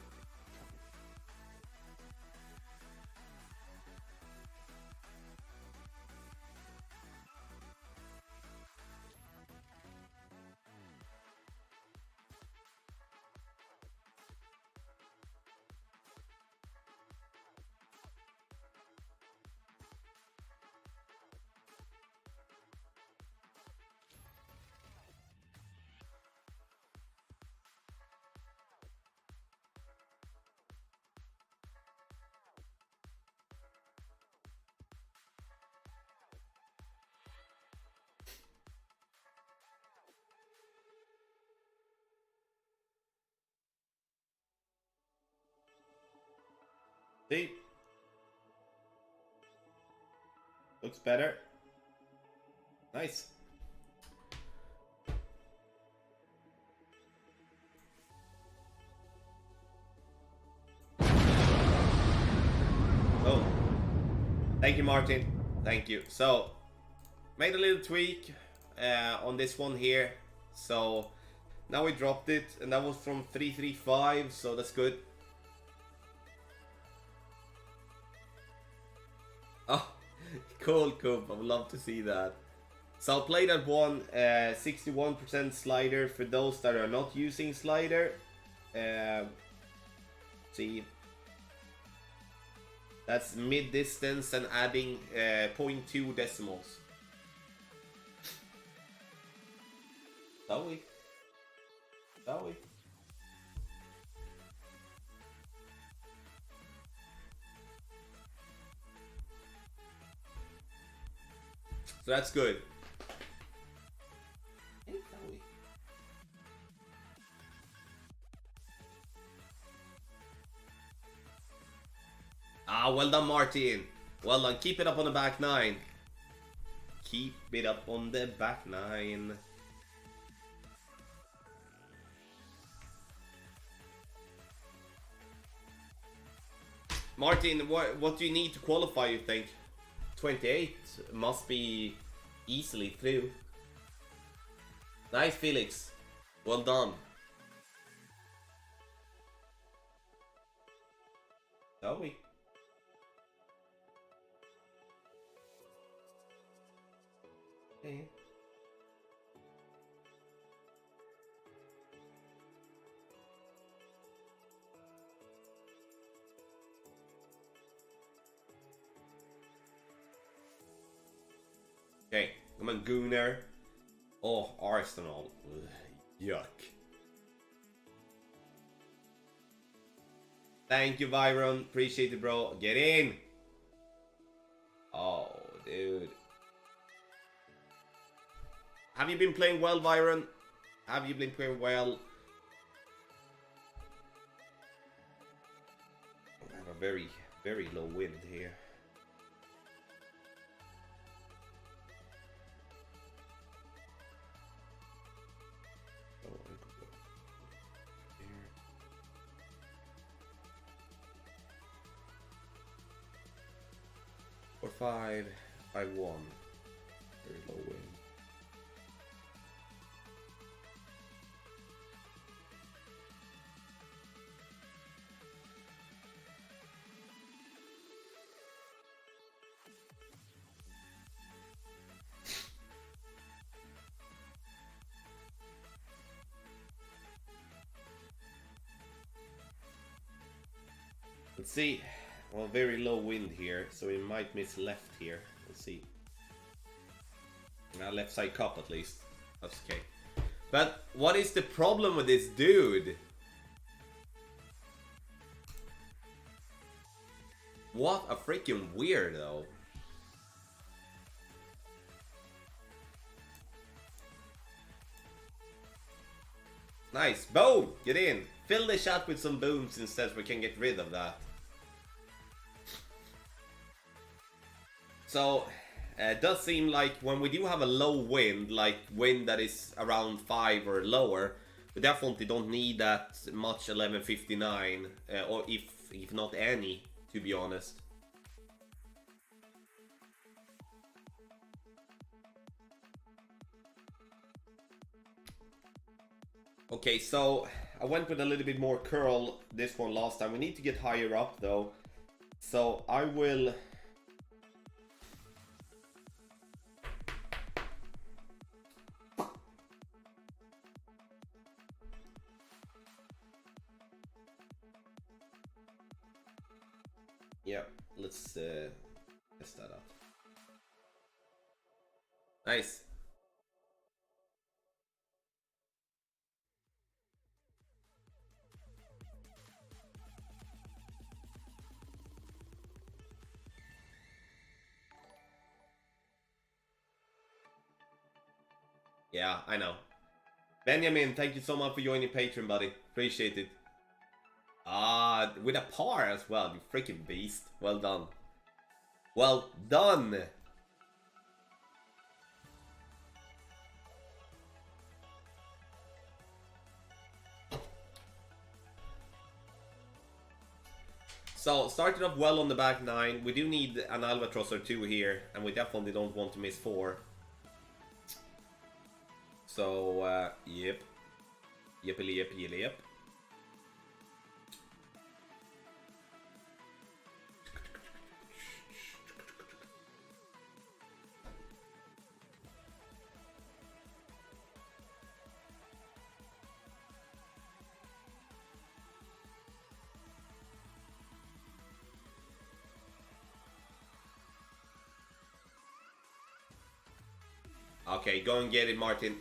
See? Looks better. Nice. Oh. Thank you, Martin. Thank you. So, made a little tweak on this one here. So, now we dropped it, and that was from 335, so that's good. Oh, cool, cool. I would love to see that. So I'll play that one 61% slider for those that are not using slider. See, that's mid distance and adding 0.2 decimals. Shall we? Shall we? So that's good. Hey, shall we? Ah, well done, Martin. Well done. Keep it up on the back nine. Keep it up on the back nine. Martin, what do you need to qualify, you think? 28 must be easily through. Nice, Felix. Well done. Shall we? Okay. Okay, come on, Gunnar. Oh, Arsenal. Ugh, yuck. Thank you, Byron. Appreciate it, bro. Get in. Oh, dude. Have you been playing well, Byron? Have you been playing well? I have a very, very low wind here. Or 5, 5-1. Very low wind. Let's see. Well, very low wind here, so we might miss left here. Let's see. Now left side cup at least. That's okay. But what is the problem with this dude? What a freaking weirdo. Nice. Boom! Get in. Fill the shot with some booms instead so we can get rid of that. So, it does seem like when we do have a low wind, like wind that is around 5 or lower, we definitely don't need that much 1159, or if not any, to be honest. Okay, so I went with a little bit more curl this one last time. We need to get higher up though. So I will... Yeah, let's test that out. Nice. Yeah, I know. Benjamin, thank you so much for joining Patreon, buddy. Appreciate it. Ah, with a par as well, you freaking beast. Well done. Well done! So, started off well on the back 9. We do need an Albatross or 2 here, and we definitely don't want to miss 4. So, yep. Yippily yip yilly yip. Okay, go and get it, Martin.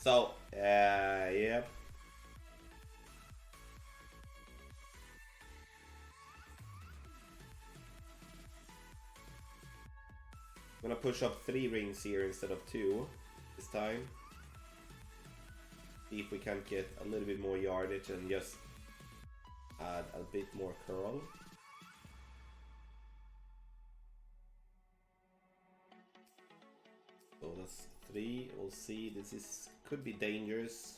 So, yeah. I'm gonna push up 3 rings here instead of 2 this time. See if we can get a little bit more yardage and just add a bit more curl. So that's 3. We'll see. This could be dangerous.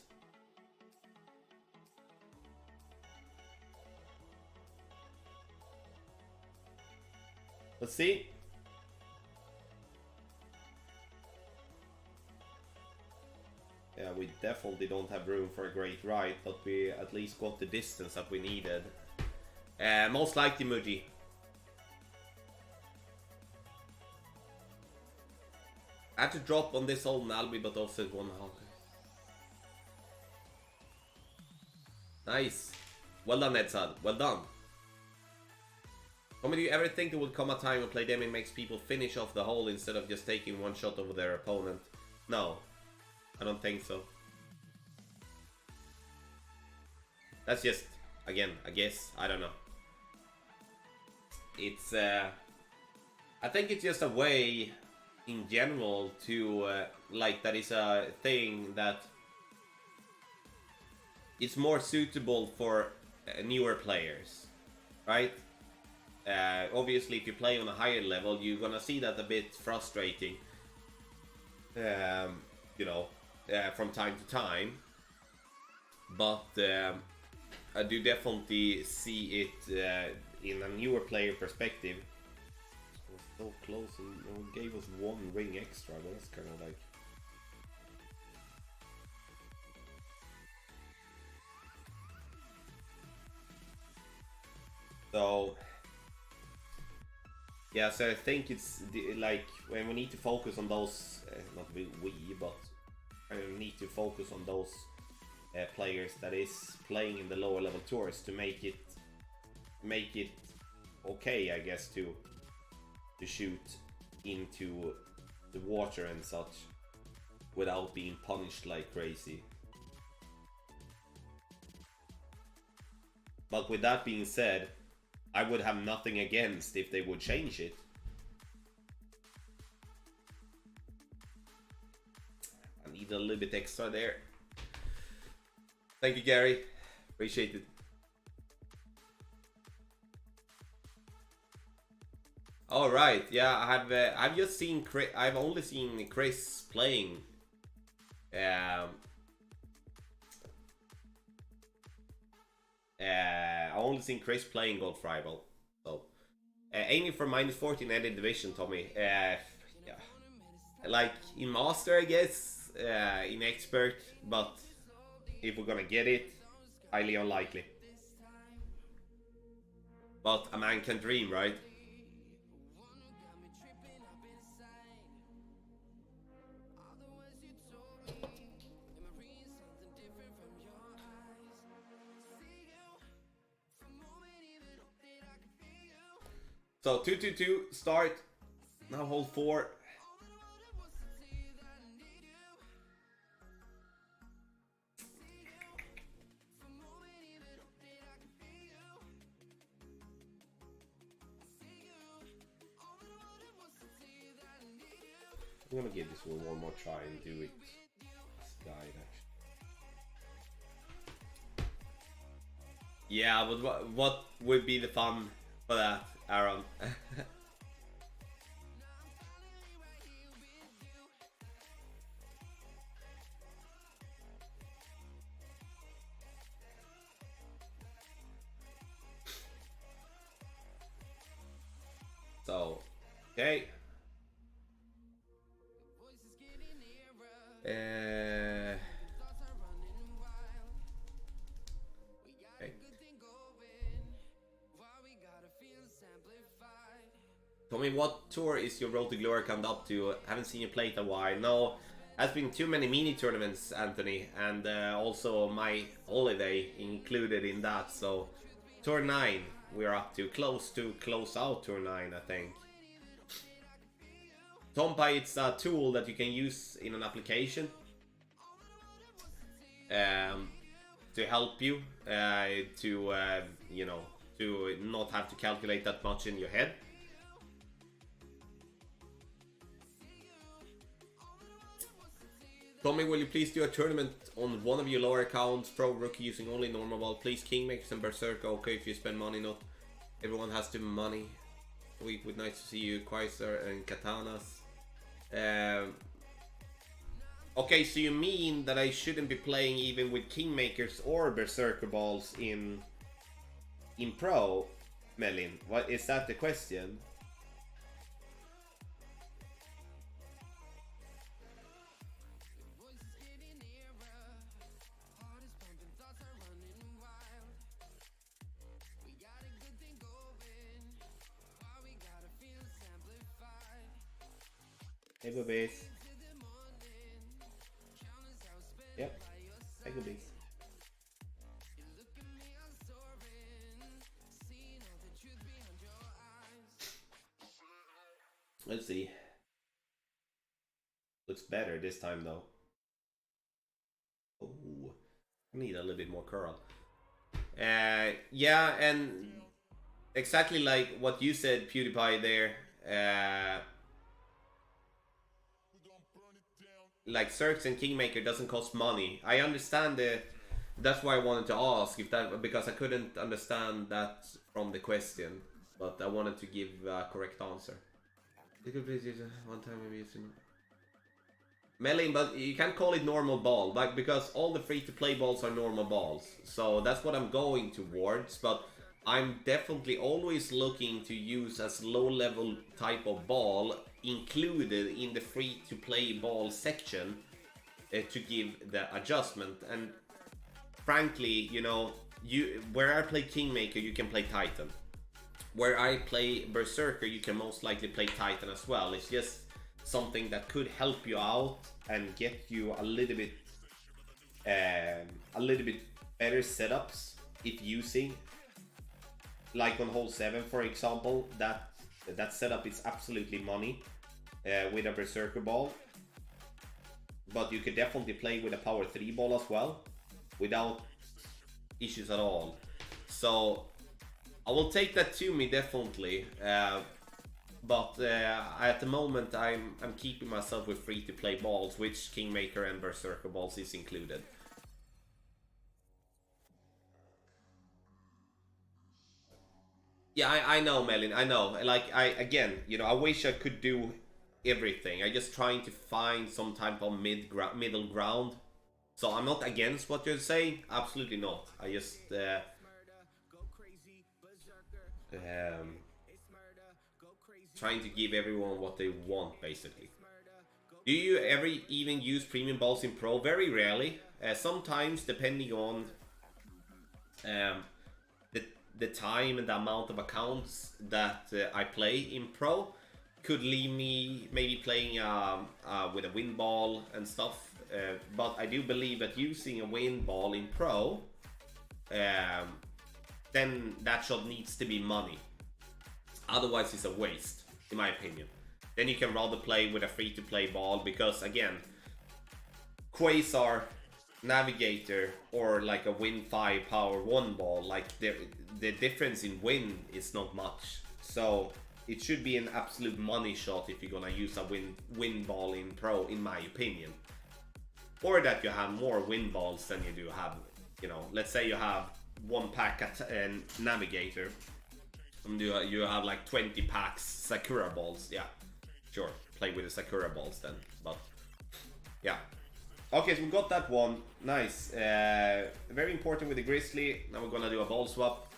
Let's see. Yeah, we definitely don't have room for a great ride, but we at least got the distance that we needed. Most likely Muji. I had to drop on this old Nalby, but offset 1 hog. Nice. Well done, Edsad. Well done. How many do you ever think there would come a time when play Demon makes people finish off the hole instead of just taking 1 shot over their opponent? No. I don't think so. That's just, again, I guess. I don't know. It's, I think it's just a way, in general, to, like, that is a thing that it's more suitable for newer players, right? Obviously, if you play on a higher level, you're gonna see that a bit frustrating. You know, from time to time, but I do definitely see it in a newer player perspective. It was so close and gave us 1 ring extra, but that's kind of like... So, yeah, so I think it's like when we need to focus on those, not we, but I need to focus on those players that is playing in the lower level tours to make it okay, I guess, to shoot into the water and such without being punished like crazy. But with that being said, I would have nothing against if they would change it. I need a little bit extra there. Thank you, Gary. Appreciate it. All right, yeah, I've just seen Chris. I've only seen Chris playing. I've only seen Chris playing Gold Rival. So, aiming for -14 ended division, Tommy. Yeah, like in Master, I guess. In Expert, but if we're gonna get it, highly unlikely. But a man can dream, right? So 2-2-2 start. Now hold 4. I'm gonna give this one more try and do it. This guy actually. Yeah, but what would be the fun for that, Aaron? So, okay. Okay. Tell me, what tour is your Road to Glory come up to? Haven't seen you play it a while. No, has been too many mini tournaments, Anthony, and also my holiday included in that. So, Tour 9 we're up to close out Tour 9, I think. Tompa, it's a tool that you can use in an application. um, to help you to you know, to not have to calculate that much in your head. Tommy, will you please do a tournament on one of your lower accounts, pro rookie, using only normal ball? Please, Kingmakers and Berserker, okay if you spend money, not everyone has to money. We would nice to see you, Quasar and Katanas. Okay, so you mean that I shouldn't be playing even with Kingmakers or Berserker balls in Pro, Melin? What is that the question? Hey, base. Yep, I go base. Let's see. Looks better this time though. Oh, I need a little bit more curl. Yeah, and exactly like what you said, PewDiePie there. Like Cirques and Kingmaker doesn't cost money. I understand the. That's why I wanted to ask if that, because I couldn't understand that from the question, but I wanted to give a correct answer. You could please use one time maybe using Melin, but you can't call it normal ball, like, because all the free-to-play balls are normal balls. So that's what I'm going towards, but I'm definitely always looking to use as low-level type of ball included in the free-to-play ball section to give the adjustment. And frankly, you know, where I play Kingmaker, you can play Titan. Where I play Berserker, you can most likely play Titan as well. It's just something that could help you out and get you a little bit better setups if using. Like on hole 7, for example, that setup is absolutely money with a Berserker ball. But you could definitely play with a Power 3 ball as well, without issues at all. So I will take that to me, definitely. But at the moment, I'm keeping myself with free-to-play balls, which Kingmaker and Berserker balls is included. Yeah, I know, Melin, I know. Like, again, you know, I wish I could do everything. I just trying to find some type of middle ground. So I'm not against what you're saying, absolutely not. I just trying to give everyone what they want, basically. Do you ever even use premium balls in Pro? Very rarely. Sometimes, depending on the time and the amount of accounts that I play in Pro, could leave me maybe playing with a wind ball and stuff. But I do believe that using a wind ball in Pro, then that shot needs to be money. Otherwise, it's a waste, in my opinion. Then you can rather play with a free-to-play ball, because again, Quasar, Navigator, or like a Win 5 Power 1 ball, like the difference in win is not much. So it should be an absolute money shot if you're gonna use a win ball in Pro, in my opinion. Or that you have more win balls than you do have, you know, let's say you have one pack at Navigator, and you have like 20 packs Sakura balls. Yeah, sure, play with the Sakura balls then. But yeah, okay, so we got that one. Nice. Very important with the Grizzly. Now we're gonna do a ball swap.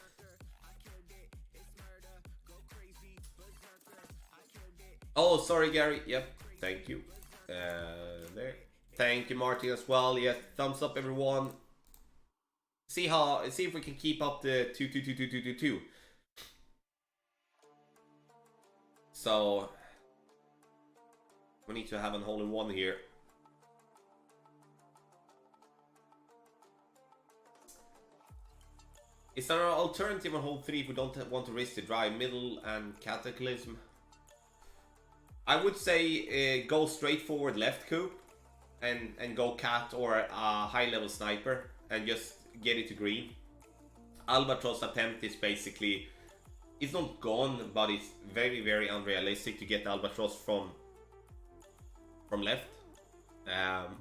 Oh, sorry, Gary. Yep, thank you. There. Thank you, Martin, as well. Yeah, thumbs up, everyone. See if we can keep up the 2. So we need to have a hole in one here. Is there an alternative on hole 3 if we don't want to risk the drive, middle and Cataclysm? I would say go straight forward left, Coop. and go cat or a high level sniper and just get it to green. Albatross attempt is basically, it's not gone, but it's very, very unrealistic to get Albatross from left.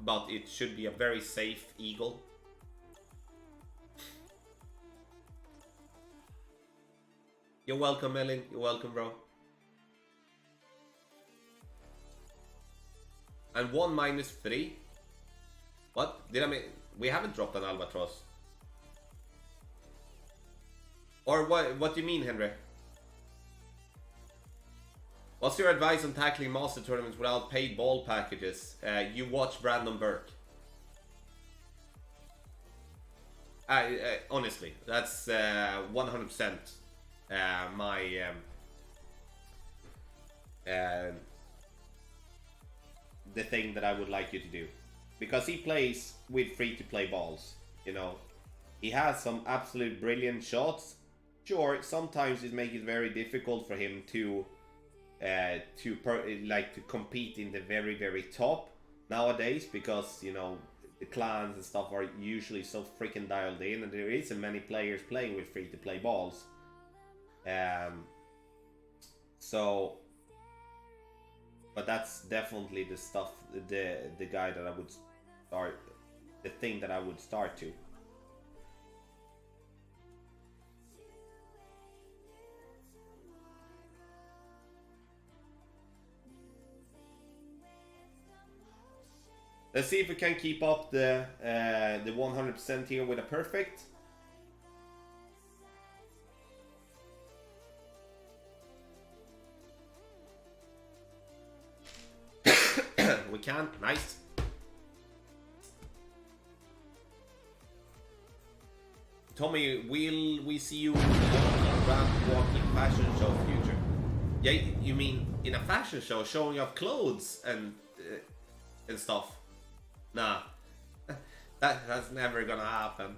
But it should be a very safe eagle. You're welcome, Ellen. You're welcome, bro. And 1 minus 3. What? Did I mean? We haven't dropped an Albatross. Or what do you mean, Henry? What's your advice on tackling master tournaments without paid ball packages? You watch Brandon Burke. Honestly, that's 100% my the thing that I would like you to do, because he plays with free-to-play balls. You know, he has some absolute brilliant shots. Sure, sometimes it makes it very difficult for him to compete in the very, very top nowadays, because you know the clans and stuff are usually so freaking dialed in, and there isn't many players playing with free-to-play balls. But that's definitely the stuff, the guy that I would start, the thing that I would start to. Let's see if we can keep up the 100% here with a perfect. We can. Nice. Tommy, will we see you walking fashion show future? Yeah, you mean in a fashion show showing off clothes and stuff? Nah, that's never gonna happen.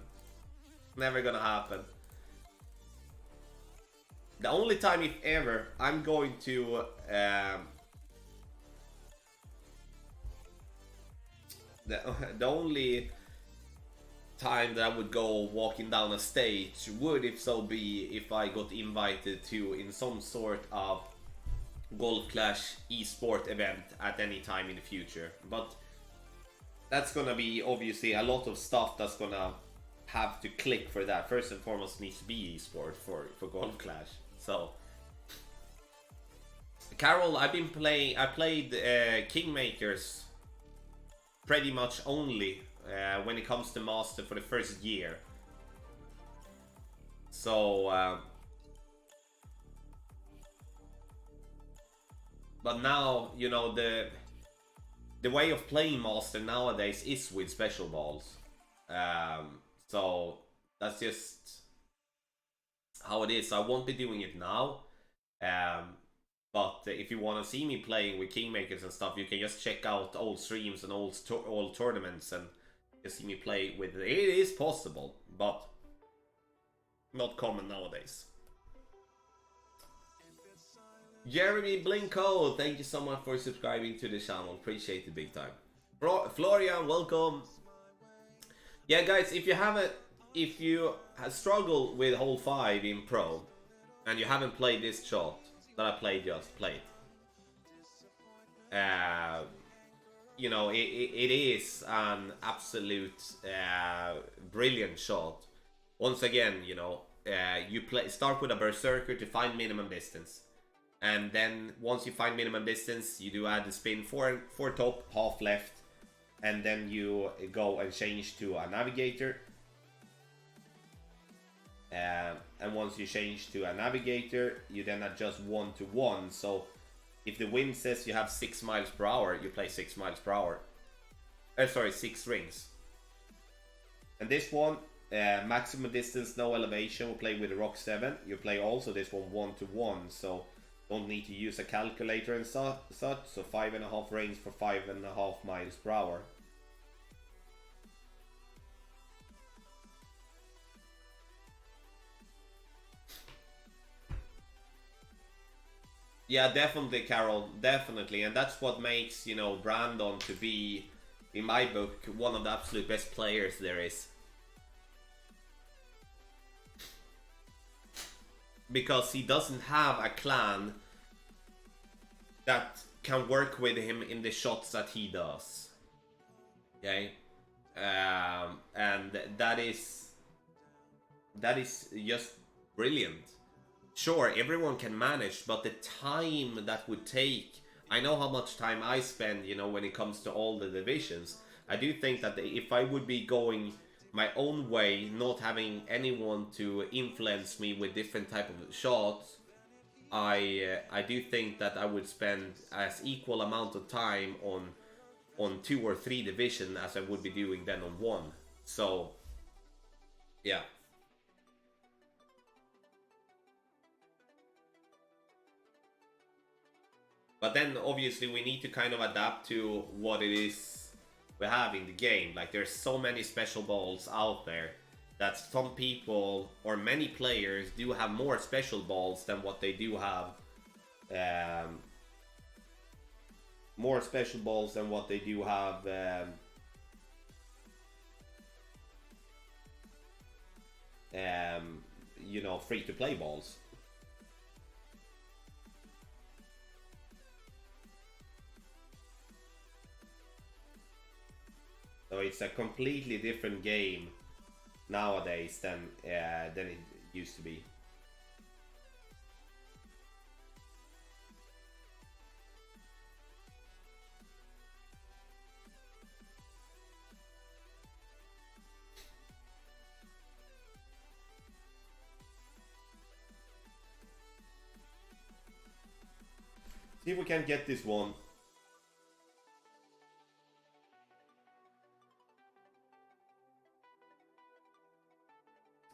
Never gonna happen. The only time, if ever, I'm going to the only time that I would go walking down a stage would, if so be, if I got invited to in some sort of Golf Clash esport event at any time in the future. But that's gonna be obviously a lot of stuff that's gonna have to click for that. First and foremost, needs to be esport for Golf Clash. So, Carol, I played Kingmakers pretty much only when it comes to Master for the first year. So, but now, you know, the way of playing Master nowadays is with special balls. So that's just how it is. I won't be doing it now. But if you want to see me playing with Kingmakers and stuff, you can just check out old streams and old tournaments and just see me play with it. It is possible, but not common nowadays. Jeremy Blinko, thank you so much for subscribing to the channel. Appreciate it big time. Florian, welcome. Yeah, guys, if you have struggled with hole 5 in pro and you haven't played this shot that I just played, you know, it is an absolute brilliant shot. Once again, you know, you start with a berserker to find minimum distance, and then once you find minimum distance, you do add the spin for top, half left, and then you go and change to a navigator. And once you change to a navigator, you then adjust 1 to 1. So if the wind says you have 6 miles per hour, you play 6 miles per hour. Sorry, 6 rings. And this one, maximum distance, no elevation, we'll play with the Rock 7. You play also this one 1 to 1, so don't need to use a calculator and such. So 5.5 rings for 5.5 miles per hour. Yeah, definitely, Carol, definitely, and that's what makes, you know, Brandon to be in my book, one of the absolute best players there is. Because he doesn't have a clan that can work with him in the shots that he does. Okay? And that is just brilliant. Sure, everyone can manage, but the time that would take, I know how much time I spend, you know, when it comes to all the divisions. I do think that if I would be going my own way, not having anyone to influence me with different type of shots, I do think that I would spend as equal amount of time on 2 or 3 division as I would be doing then on 1. So yeah. But then obviously we need to kind of adapt to what it is we have in the game. Like there's so many special balls out there that some people or many players do have more special balls than what they do have. More special balls than what they do have. You know, free to play balls. So it's a completely different game nowadays than it used to be. See if we can get this one.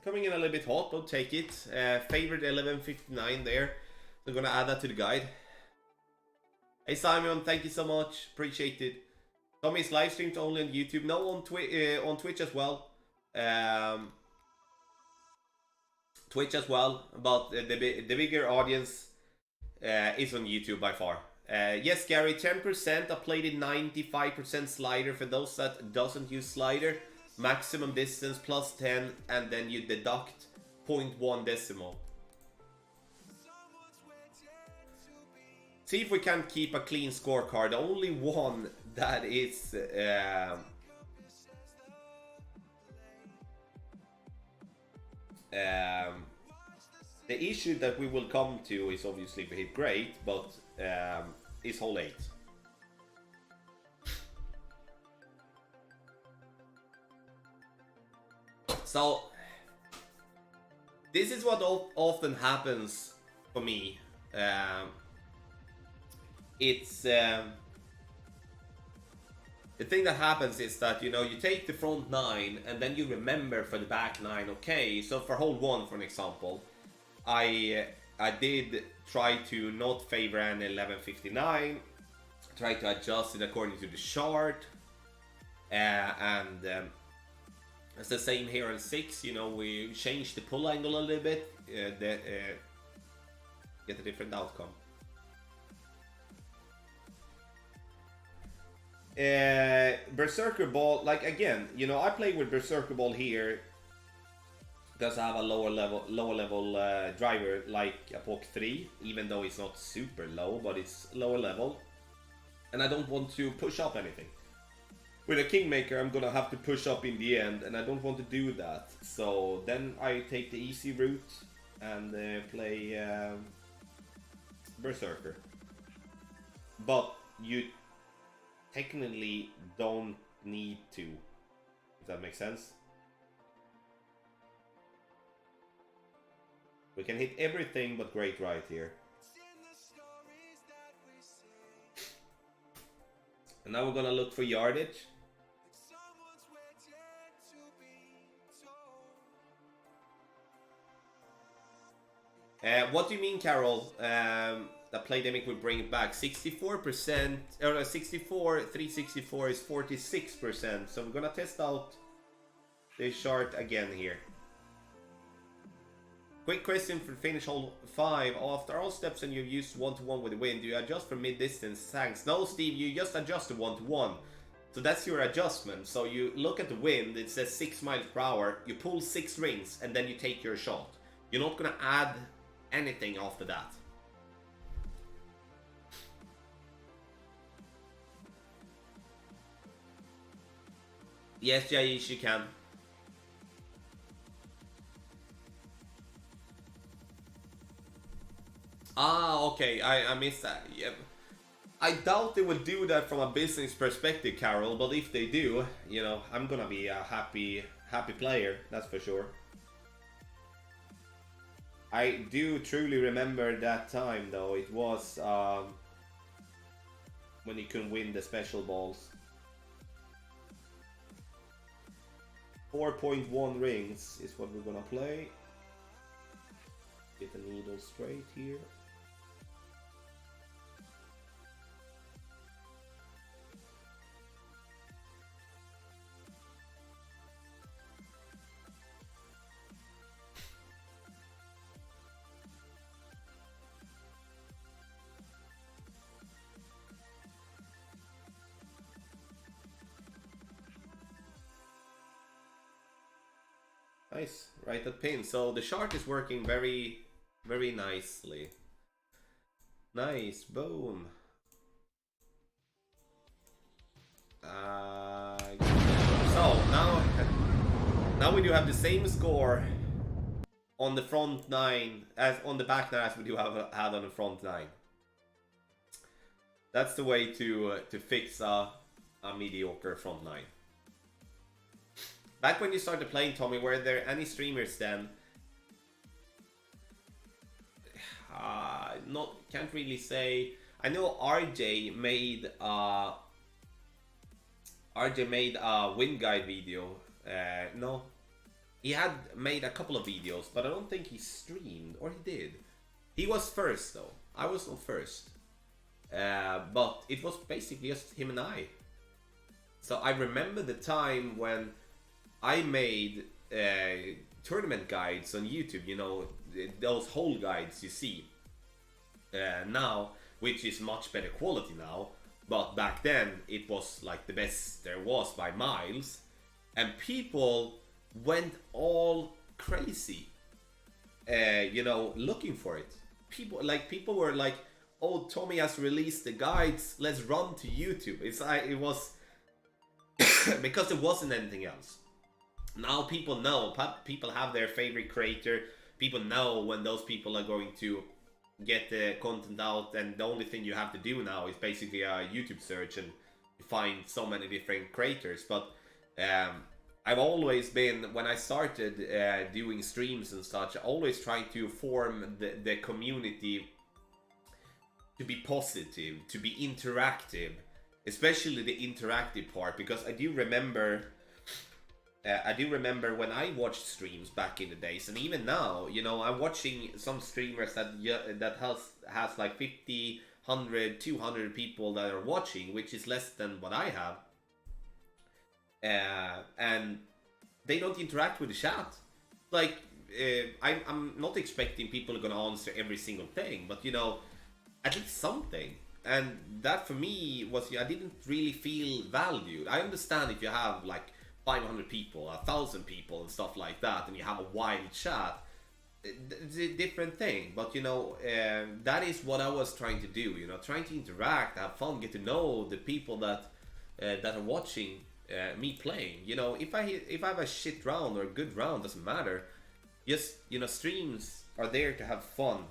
Coming in a little bit hot, don't take it. Favorite 1159 there. So I'm gonna add that to the guide. Hey Simon, thank you so much. Appreciate it. Tommy's live streamed only on YouTube. No, on Twitch as well. Twitch as well, but the bigger audience is on YouTube by far. Yes, Gary, 10%. I played it 95% slider for those that doesn't use slider. Maximum distance plus 10, and then you deduct 0.1 decimal. See if we can keep a clean scorecard. The only one that is the issue that we will come to is obviously if we hit great, but is hole 8. So this is what often happens for me. It's the thing that happens is that, you know, you take the front 9 and then you remember for the back 9. Okay, so for hole 1, for an example, I did try to not favor an 1159, try to adjust it according to the chart, and it's the same here on 6. You know, we changed the pull angle a little bit, get a different outcome. Berserker ball, like again, you know, I play with Berserker ball here because I have a lower level driver like a POC 3, even though it's not super low, but it's lower level, and I don't want to push up anything. With a Kingmaker, I'm gonna have to push up in the end, and I don't want to do that. So then I take the easy route and play Berserker. But you technically don't need to, if that makes sense. We can hit everything but great right here. And now we're gonna look for yardage. What do you mean, Carol? That Playdemic will bring it back. 64%, or 64, 364 is 46%. So we're gonna test out the chart again here. Quick question for finish hole 5. After all steps and you've used 1-to-1 with the wind, do you adjust for mid-distance? Thanks. No, Steve, you just adjust to 1-to-1. So that's your adjustment. So you look at the wind, it says 6 miles per hour, you pull 6 rings and then you take your shot. You're not gonna add anything after that. Yes, Jaish, you can. Ah, okay, I missed that. Yeah. I doubt they will do that from a business perspective, Carol, but if they do, you know, I'm gonna be a happy player, that's for sure. I do truly remember that time, though. It was when you can win the special balls. 4.1 rings is what we're gonna play. Get the needle straight here. Nice, right at pin. So the shark is working very, very nicely. Nice, boom. So now we do have the same score on the front 9 as on the back 9 as we do have had on the front 9. That's the way to fix a mediocre front 9. Back when you started playing, Tommy, were there any streamers then? Can't really say. I know RJ made a win guide video. No, he had made a couple of videos, but I don't think he streamed, or he did. He was first though. I was not first, but it was basically just him and I. So I remember the time when I made tournament guides on YouTube, you know, those whole guides you see now, which is much better quality now, but back then it was like the best there was by miles, and people went all crazy, you know, looking for it. People were like, oh, Tommy has released the guides, let's run to YouTube. It was because there wasn't anything else. Now people know, people have their favorite creator, people know when those people are going to get the content out, and the only thing you have to do now is basically a YouTube search and you find so many different creators. But I've always been, when I started doing streams and such, always trying to form the community to be positive, to be interactive, especially the interactive part, because I do remember when I watched streams back in the days, and even now, you know, I'm watching some streamers that has like 50, 100, 200 people that are watching, which is less than what I have. And they don't interact with the chat. Like, I'm not expecting people are gonna answer every single thing, but you know, at least something. And that for me was, I didn't really feel valued. I understand if you have like 500 people, 1,000 people and stuff like that, and you have a wild chat, it's a different thing. But you know, that is what I was trying to do, you know, trying to interact, have fun, get to know the people that are watching me playing. You know, if I have a shit round or a good round, doesn't matter. Just, you know, streams are there to have fun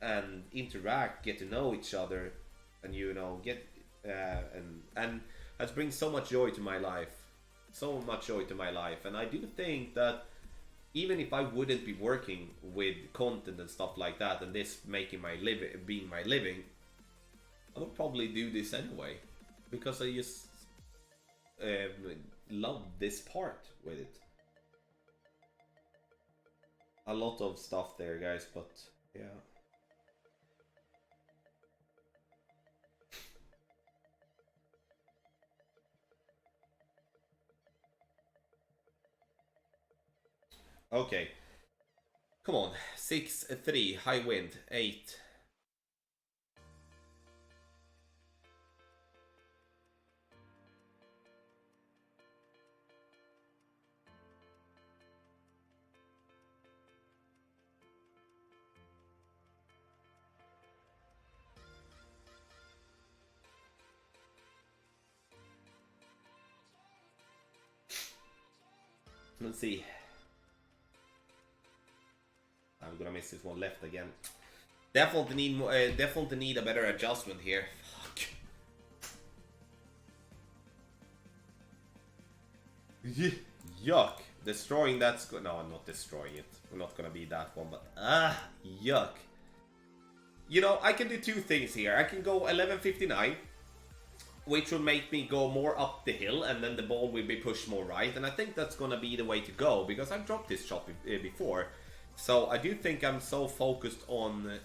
and interact, get to know each other, and you know, get and that brings so much joy to my life. So much joy to my life. And I do think that even if I wouldn't be working with content and stuff like that, and this making my living, being my living, I would probably do this anyway, because I just love this part with it. A lot of stuff there, guys, but yeah. Okay. Come on. 6-3. High wind. 8. Let's see. I'm gonna miss this one left again. Definitely need a better adjustment here. Fuck. Yuck. Destroying that's good. No, I'm not destroying it. We're not gonna be that one, but yuck. You know, I can do two things here. I can go 11:59, which will make me go more up the hill, and then the ball will be pushed more right. And I think that's gonna be the way to go because I've dropped this shot before. So I do think I'm so focused on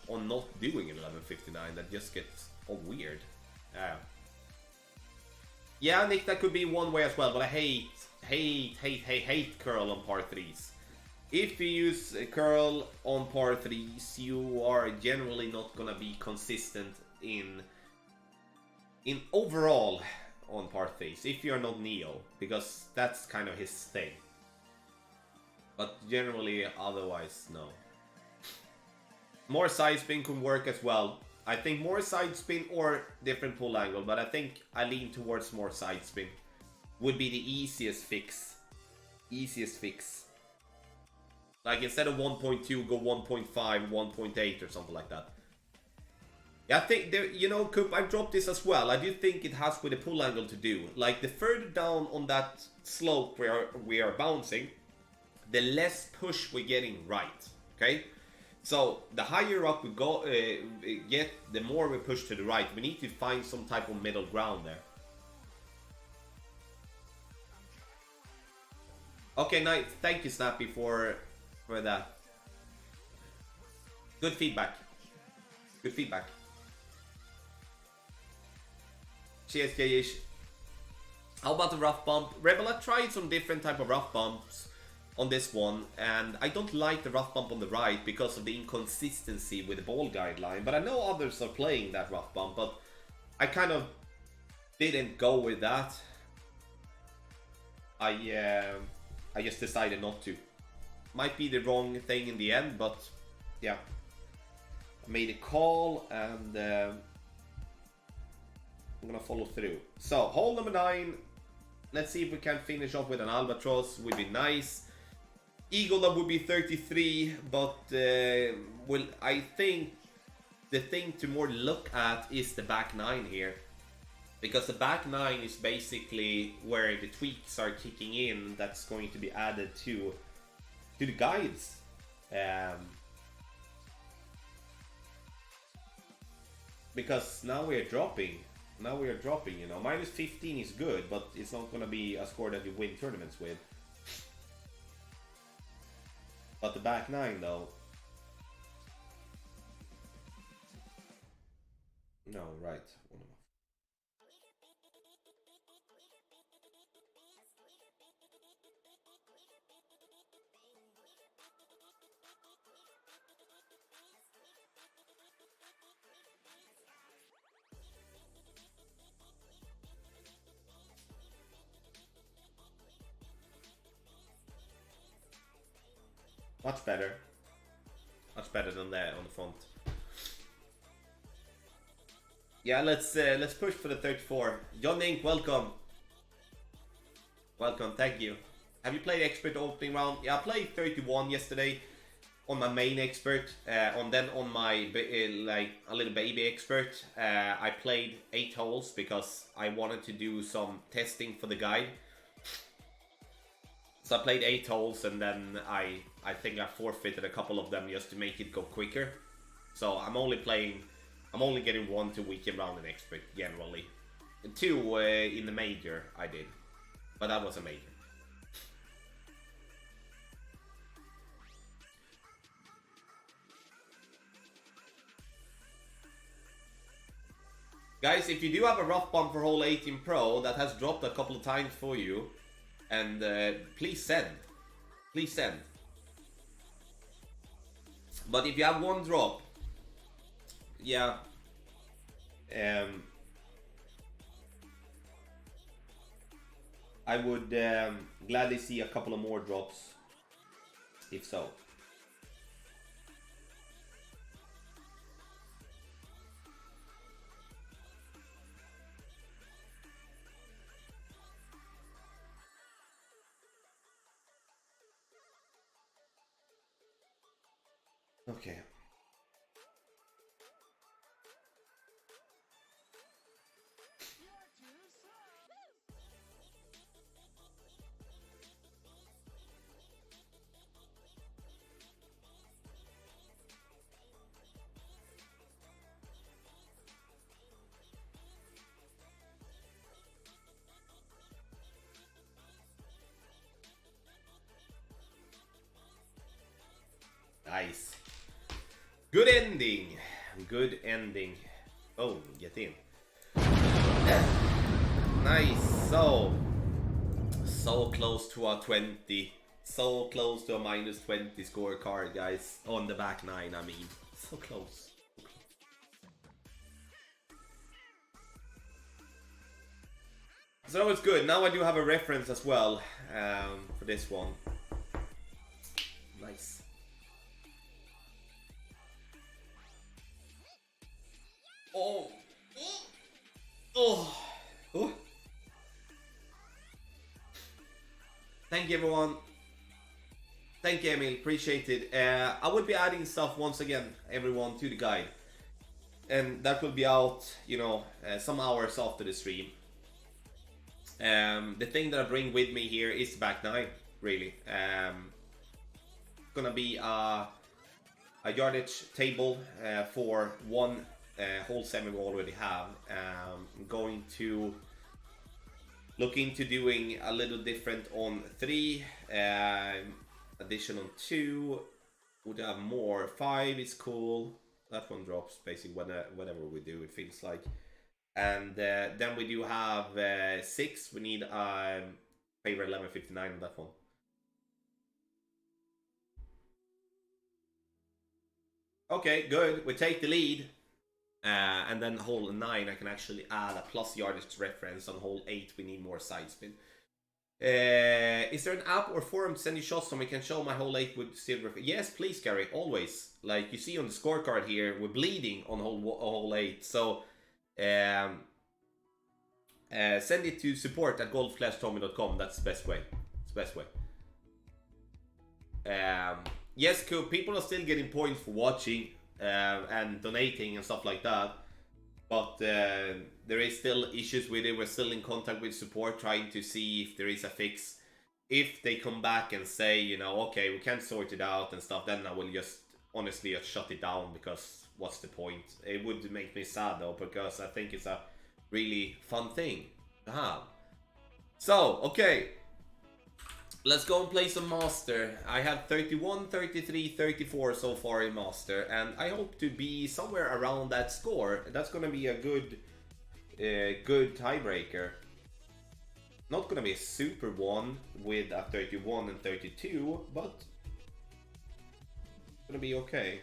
not doing 11:59 that just gets all weird. Yeah, Nick, that could be one way as well, but I hate curl on par 3s. If you use curl on par 3s, you are generally not gonna be consistent in overall on par 3s, if you're not Neo, because that's kind of his thing. But generally, otherwise, no. More side spin can work as well. I think more side spin or different pull angle, but I think I lean towards more side spin. Would be the easiest fix. Easiest fix. Like instead of 1.2, go 1.5, 1.8 or something like that. Yeah, I think, you know, Coop, I dropped this as well. I do think it has with the pull angle to do. Like the further down on that slope where we are bouncing, the less push we're getting right. Okay? So the higher up we go, get, the more we push to the right. We need to find some type of middle ground there. Okay, nice. Thank you, Snappy, for that. Good feedback. Good feedback. Cheers, Jayish. How about the rough bump? Rebel, I tried some different type of rough bumps on this one, and I don't like the rough bump on the right because of the inconsistency with the ball guideline, but I know others are playing that rough bump, but I kind of didn't go with that. I just decided not to. Might be the wrong thing in the end, but yeah. I made a call, and I'm gonna follow through. So, hole number 9. Let's see if we can finish off with an albatross. Would be nice. Eagle, that would be 33, but well, I think the thing to more look at is the back 9 here. Because the back 9 is basically where the tweaks are kicking in that's going to be added to the guides. Because now we are dropping. You know. Minus 15 is good, but it's not going to be a score that you win tournaments with. But the back 9 though. No, right. Much better. Much better than there on the front. Yeah, let's push for the 34. John Ink, welcome. Welcome, thank you. Have you played expert opening round? Yeah, I played 31 yesterday on my main expert. Then on my like a little baby expert, I played 8 holes because I wanted to do some testing for the guide. So I played 8 holes, and then I think I forfeited a couple of them just to make it go quicker. So I'm only getting 1 to weekend round in expert generally. 2 in the major I did, but that was a major. Guys, if you do have a rough bump for hole 18 Pro that has dropped a couple of times for you, and please send. Please send. But if you have 1 drop, yeah, I would gladly see a couple of more drops, if so. Okay. Nice. Good ending. Good ending. Oh, get in. Nice. So close to a 20. So close to a minus 20 scorecard, guys. On the back nine, I mean. So close. So it's good. Now I do have a reference as well for this one. Nice. Oh. Oh. Oh. Thank you, everyone. Thank you, Emil. Appreciate it. I will be adding stuff once again, everyone, to the guide. And that will be out, you know, some hours after the stream. The thing that I bring with me here is back nine, really. It's gonna be a yardage table for one whole semi we already have. I'm going to look into doing a little different on 3, addition on 2, would have more. 5 is cool, that one drops basically whenever we do, it feels like. And then we do have 6, we need favor 1159 on that one. Okay, good, we take the lead. And then hole 9, I can actually add a plus yardage reference. On hole 8, we need more side spin. Is there an app or forum to send you shots so we can show my hole 8 with silver? Yes, please, Gary, always. Like you see on the scorecard here, we're bleeding on hole 8. So send it to support@goldflashtommy.com. That's the best way. It's the best way. Yes, cool. People are still getting points for watching. And donating and stuff like that, but there is still issues with it. We're still in contact with support, trying to see if there is a fix. If they come back and say, you know, okay, we can't sort it out and stuff, then I will just honestly just shut it down, because what's the point? It would make me sad though, because I think it's a really fun thing to have. So, okay, let's go and play some Master. I have 31, 33, 34 so far in Master, and I hope to be somewhere around that score. That's gonna be a good tiebreaker. Not gonna be a super one with a 31 and 32, but gonna be okay.